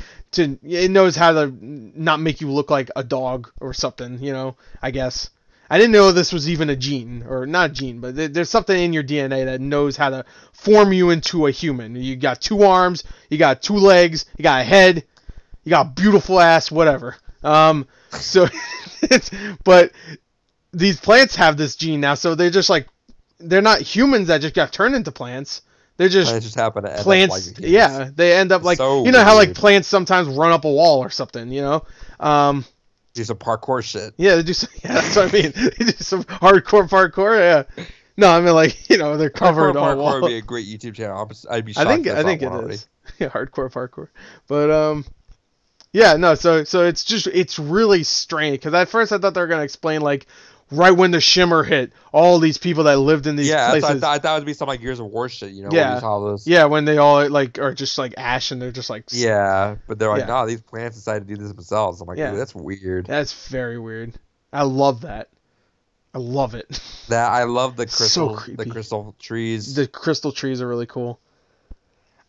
knows how to not make you look like a dog or something. You know, I guess. I didn't know this was even a gene, or not a gene, but there's something in your DNA that knows how to form you into a human. You got 2 arms, you got 2 legs, you got a head, you got a beautiful ass, whatever. So, but these plants have this gene now, so they're just like, they're not humans that just got turned into plants. They're just happen to end plants. up like yeah, they end up like, so you know how like weird. plants sometimes run up a wall or something, you know? Do some parkour shit. Yeah, they do some, yeah, that's what I mean. They do some hardcore parkour, yeah. No, I mean like, you know, they're covered all Parkour wall. would be a great YouTube channel. I'd be shocked. I think it is. Yeah, hardcore parkour. But yeah, no, so it's really strange because at first I thought they were gonna explain like right when the shimmer hit, all these people that lived in these places. I thought it would be some like Gears of War shit, you know? Yeah. Where you saw those. Yeah, when they all like are just like ash and they're just like Yeah, but they're like, Yeah. no, these plants decided to do this themselves. I'm like, Yeah. dude, that's weird. That's very weird. I love that. I love it. That I love the So crystal, the creepy. crystal trees. The crystal trees are really cool.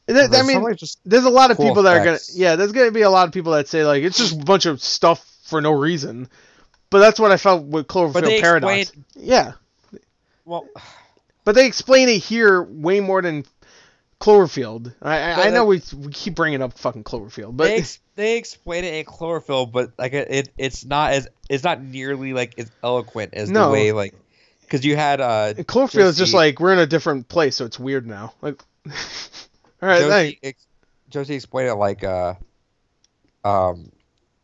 There's I mean, some, like, just there's a lot of cool people that are effects. gonna. Yeah, there's gonna be a lot of people that say like it's just a bunch of stuff for no reason. But that's what I felt with Cloverfield Paradox. Yeah, well, but they explain it here way more than Cloverfield. I know we keep bringing up fucking Cloverfield, but they explain it in Chlorophyll, but like it's not nearly like as eloquent as No. the way like because you had Cloverfield is just like we're in a different place, so it's weird now. Like, all right, Josie explained it like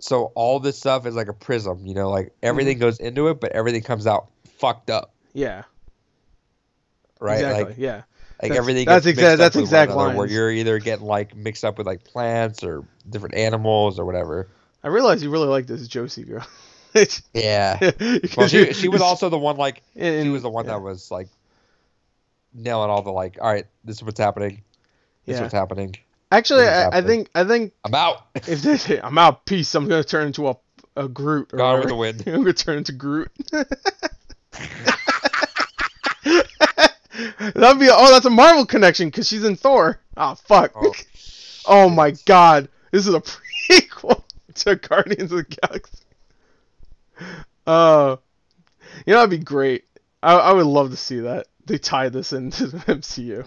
so all this stuff is like a prism, you know, like everything goes into it, but everything comes out fucked up, yeah, right? exactly, Like yeah. everything. That's gets mixed up that's with exact one another, lines. where you're either getting like mixed up with like plants or different animals or whatever. I realize you really like this Josie girl. Yeah. Because Well, she was also the one like And- she was the one yeah. that was like nailing all the like, all right, this is what's happening. This is Yeah. what's happening. Actually, This is I think I'm out. if they say I'm out, peace, I'm gonna turn into a Groot. Or Gone with whatever. the wind. I'm gonna turn into Groot. That's a Marvel connection because she's in Thor. Oh fuck. Oh, Oh my god, this is a prequel to Guardians of the Galaxy. You know that'd be great. I would love to see that. They tie this into the MCU.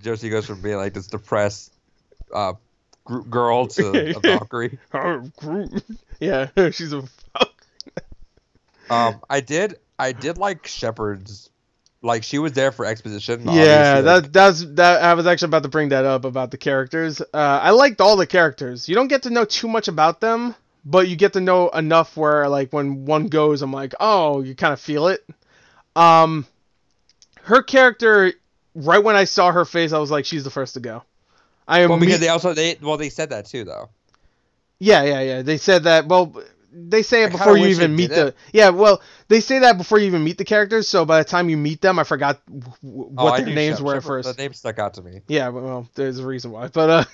Josie goes from being like this depressed girl to a Valkyrie. Oh, Groot. Yeah, she's a. I did like Shepard's. Like she was there for exposition. Yeah, obviously, like, that. I was actually about to bring that up about the characters. I liked all the characters. You don't get to know too much about them, but you get to know enough where, like, when one goes, I'm like, oh, you kind of feel it. Her character, right when I saw her face, I was like, she's the first to go. well, because they said that too though. Yeah. They said that. Well, they say it I kinda before you wish even they meet did it. Yeah, well, they say that before you even meet the characters. So by the time you meet them, I forgot what I their knew names were at Shepard, first. the name stuck out to me. Yeah, well, there's a reason why. But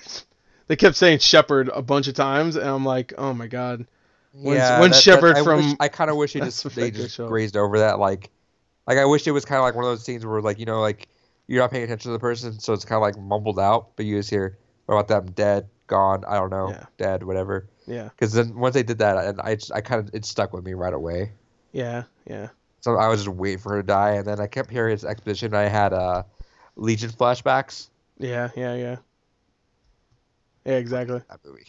they kept saying Shepard a bunch of times, and I'm like, oh my god. When's Shepard from? I kind of wish they just grazed over that. Like I wish it was kind of like one of those scenes where, like, you know, like you're not paying attention to the person, so it's kind of like mumbled out, but you just hear, what about them, dead, gone, I don't know, dead, whatever. Yeah. Because then once they did that, and I kind of, it stuck with me right away. Yeah, yeah. So I was just waiting for her to die, and then I kept hearing his exposition, and I had Legion flashbacks. Yeah, yeah, yeah. Yeah, exactly. That movie.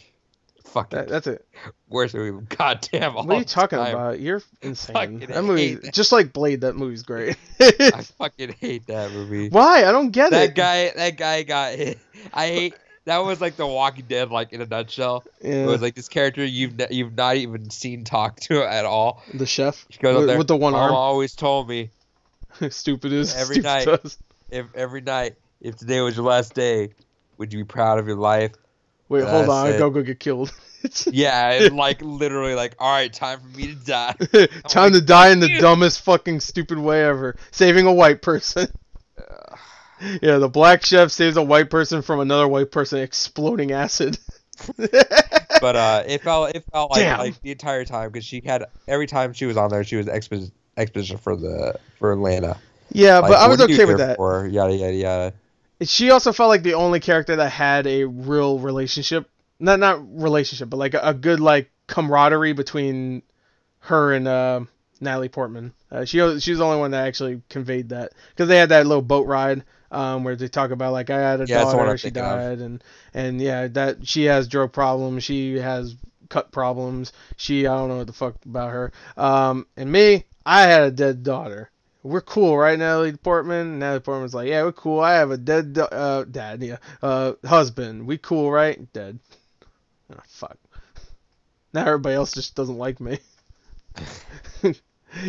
Fucking. That's it. Worst movie. Goddamn. What are you talking about? You're insane. That movie, just like Blade, that movie's great. I fucking hate that movie. Why? I don't get it. That guy got hit. I hate. That was like The Walking Dead, like in a nutshell. Yeah. It was like this character you've not even seen talk to at all. The chef. He goes up there, with the one arm. Mama always told me. Stupid is every stupid night. does. Every night, if today was your last day, would you be proud of your life? Wait, hold on. I go get killed. Yeah, and like literally, like, all right, time for me to die. Time to die in the dumbest fucking stupid way ever. Saving a white person. Yeah, the black chef saves a white person from another white person exploding acid. But it felt like the entire time, because she had, every time she was on there, she was exposition for Atlanta. Yeah, like, but I was okay with that. Yada yada yada. She also felt like the only character that had a real relationship. Not relationship, but like a good like camaraderie between her and Natalie Portman. She was the only one that actually conveyed that, because they had that little boat ride where they talk about like, I had a daughter, she died, and yeah, that she has drug problems, she has cut problems, I don't know what the fuck about her. And me, I had a dead daughter. We're cool, right, Natalie Portman? Natalie Portman's like, yeah, we're cool. I have a dead husband. We cool, right? Dead. Oh, fuck. Now everybody else just doesn't like me. You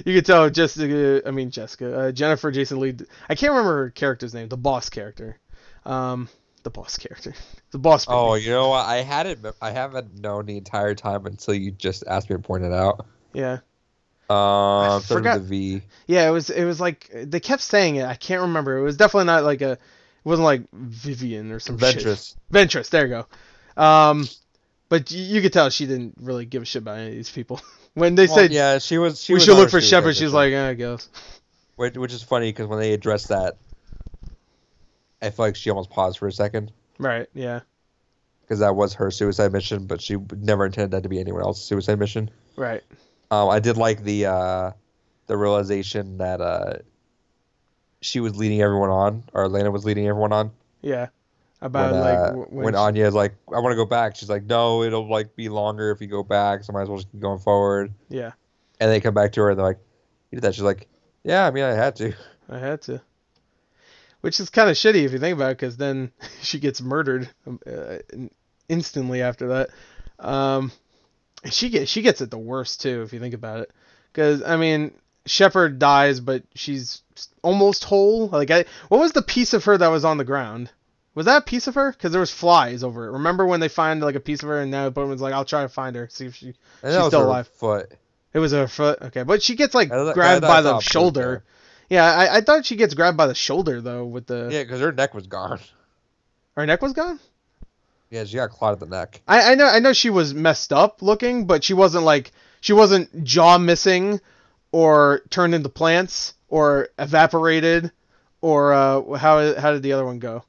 can tell Jennifer Jason Leigh. I can't remember her character's name. The boss character. The boss character. The boss baby. Oh, you know what? I haven't known the entire time until you just asked me to point it out. Yeah. I forgot the V. Yeah, it was like they kept saying it. I can't remember. It was definitely not like it wasn't like Vivian or some Ventress. shit. Ventress. There you go. But you could tell she didn't really give a shit about any of these people. When they said, yeah, she we was should look for Shepard, she's like, I guess. Which is funny, because when they addressed that, I feel like she almost paused for a second. Right. Yeah. Because that was her suicide mission, but she never intended that to be anyone else's suicide mission. Right. I did like the realization that she was leading everyone on, or Atlanta was leading everyone on. Yeah. About when Anya's like, I want to go back. She's like, no, it'll like be longer if you go back, so might as well just keep going forward. Yeah. And they come back to her and they're like, you did that. She's like, yeah, I mean, I had to. Which is kind of shitty if you think about it, because then she gets murdered instantly after that. She gets it the worst too, if you think about it, because I mean, Shepard dies, but she's almost whole. Like, what was the piece of her that was on the ground? Was that a piece of her? Because there was flies over it. Remember when they find like a piece of her, and now Bowman's like, I'll try to find her, see if she's still alive. Foot. It was her foot. Okay, but she gets like grabbed by the shoulder. Yeah, I thought she gets grabbed by the shoulder though with the. Yeah, because her neck was gone. Her neck was gone? Yeah, she got clawed at the neck. I know she was messed up looking, but she wasn't jaw missing, or turned into plants, or evaporated, or how did the other one go?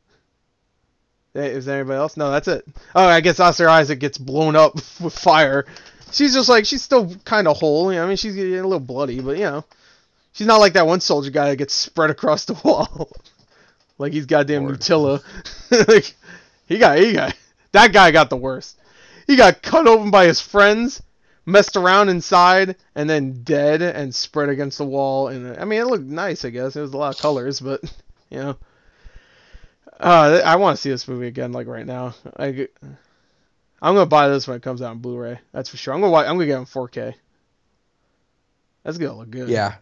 Is there anybody else? No, that's it. Oh, I guess Oscar Isaac gets blown up with fire. She's just like, she's still kind of whole. You know, I mean, she's getting a little bloody, but you know, she's not like that one soldier guy that gets spread across the wall, like he's goddamn Nutella. Like that guy got the worst. He got cut open by his friends, messed around inside, and then dead and spread against the wall. And I mean, it looked nice, I guess. It was a lot of colors, but you know. I want to see this movie again, like right now. I'm gonna buy this when it comes out on Blu-ray. That's for sure. I'm gonna get it in 4K. That's gonna look good. Yeah.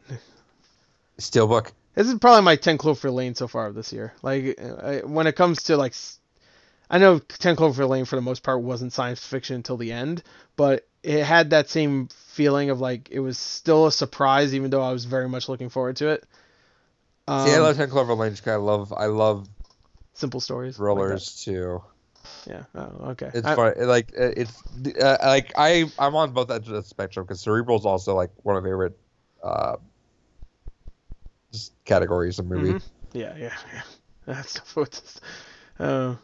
Steelbook. This is probably my 10 Cloverfield Lane so far this year. Like, when it comes to like, I know 10 Cloverfield Lane for the most part wasn't science fiction until the end, but it had that same feeling of like it was still a surprise, even though I was very much looking forward to it. I love 10 Cloverfield Lane. Just kind of I love simple stories. Thrillers like too. Yeah. Oh, okay. It's fun. Like it's like I'm on both ends of the spectrum, because cerebral is also like one of my favorite just categories of movie. Mm-hmm. Yeah. That's what. Oh.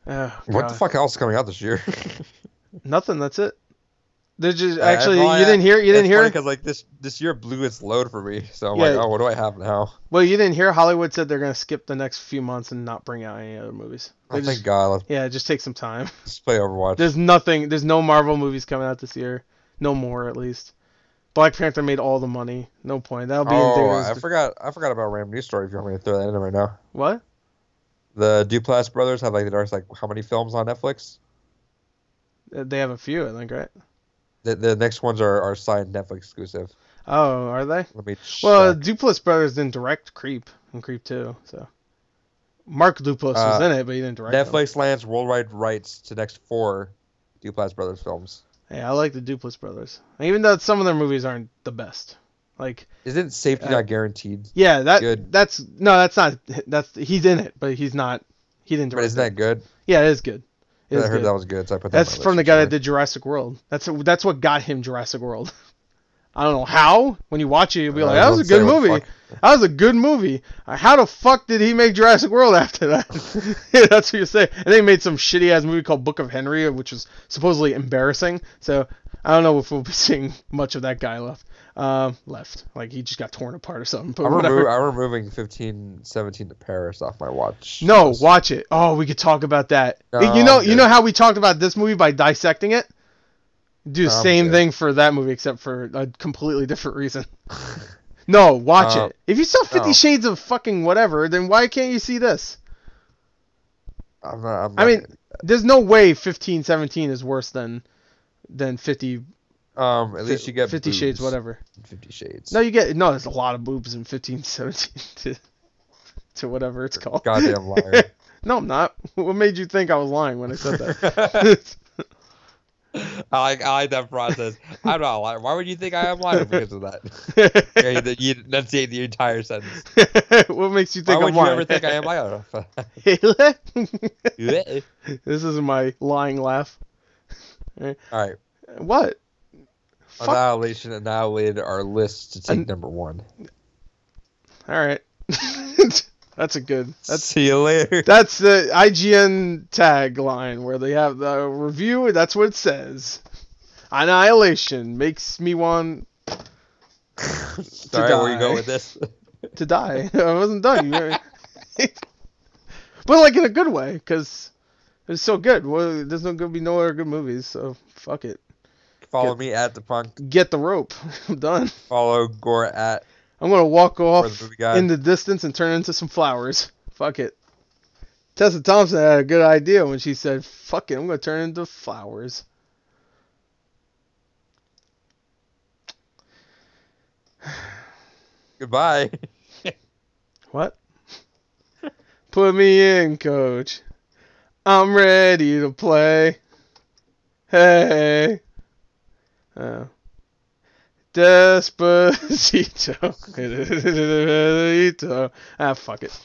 Oh, What God. the fuck else is coming out this year? Nothing. That's it. They're just Well, actually. You didn't hear. You didn't it's hear. funny because like this year blew its load for me. So I'm Yeah. like, oh, what do I have now? Well, you didn't hear. Hollywood said they're gonna skip the next few months and not bring out any other movies. Oh, thank God. Yeah, just take some time. Let's play Overwatch. There's nothing. There's no Marvel movies coming out this year. No more, at least. Black Panther made all the money. No point. That'll be in theaters. I forgot about Random News Story. If you want me to throw that in right now. What? The Duplass brothers have like how many films on Netflix? They have a few, I think, right? The next ones are signed Netflix exclusive. Oh, are they? Let me check. Well, Duplass brothers didn't direct Creep and Creep 2, so. Mark Duplass was in it, but he didn't direct Netflix lands worldwide rights to next 4 Duplass brothers films. Hey, I like the Duplass brothers, even though some of their movies aren't the best. Like, isn't Safety Not Guaranteed? Yeah, good? That's not. He's in it, but he's not. He didn't direct. But isn't that good? Yeah, it is good. I heard that was good, so I put that. That's from the guy that did Jurassic World. That's what got him Jurassic World. I don't know how. When you watch it, you'll be like, "That was a good movie. That was a good movie." How the fuck did he make Jurassic World after that? Yeah, that's what you say. And they made some shitty ass movie called Book of Henry, which was supposedly embarrassing. So I don't know if we'll be seeing much of that guy left. Like he just got torn apart or something. But I'm removing 1517 to Paris off my watch. No, watch it. Oh, we could talk about that. No, you know how we talked about this movie by dissecting it? Do the same thing for that movie, except for a completely different reason. No, watch it. If you saw 50 Shades of fucking whatever, then why can't you see this? I'm not I mean, there's no way 1517 is worse than 50. At least you get 50 Shades, whatever. 50 Shades. No, there's a lot of boobs in 1517 to whatever it's called. Goddamn liar. No, I'm not. What made you think I was lying when I said that? I like that process. I'm not lying. Why would you think I am lying because of that? You enunciate the entire sentence. What makes you think Why I'm lying? would you ever think I am lying? This is my lying laugh. All right. What? Annihilation annihilated our list to take number 1. All right. That's a good. See you later. That's the IGN tagline where they have the review. That's what it says. Annihilation makes me want Sorry, where you go with this? To die. I wasn't done. But like in a good way, because it's so good. Well, there's gonna be no other good movies, so fuck it. Follow me at the punk. Get the rope. I'm done. Follow Gore at. I'm gonna walk off GorTheMovieGod. in the distance and turn into some flowers. Fuck it. Tessa Thompson had a good idea when she said, "Fuck it, I'm gonna turn into flowers." Goodbye. What? Put me in, coach. I'm ready to play. Hey. Oh. Despacito. Fuck it.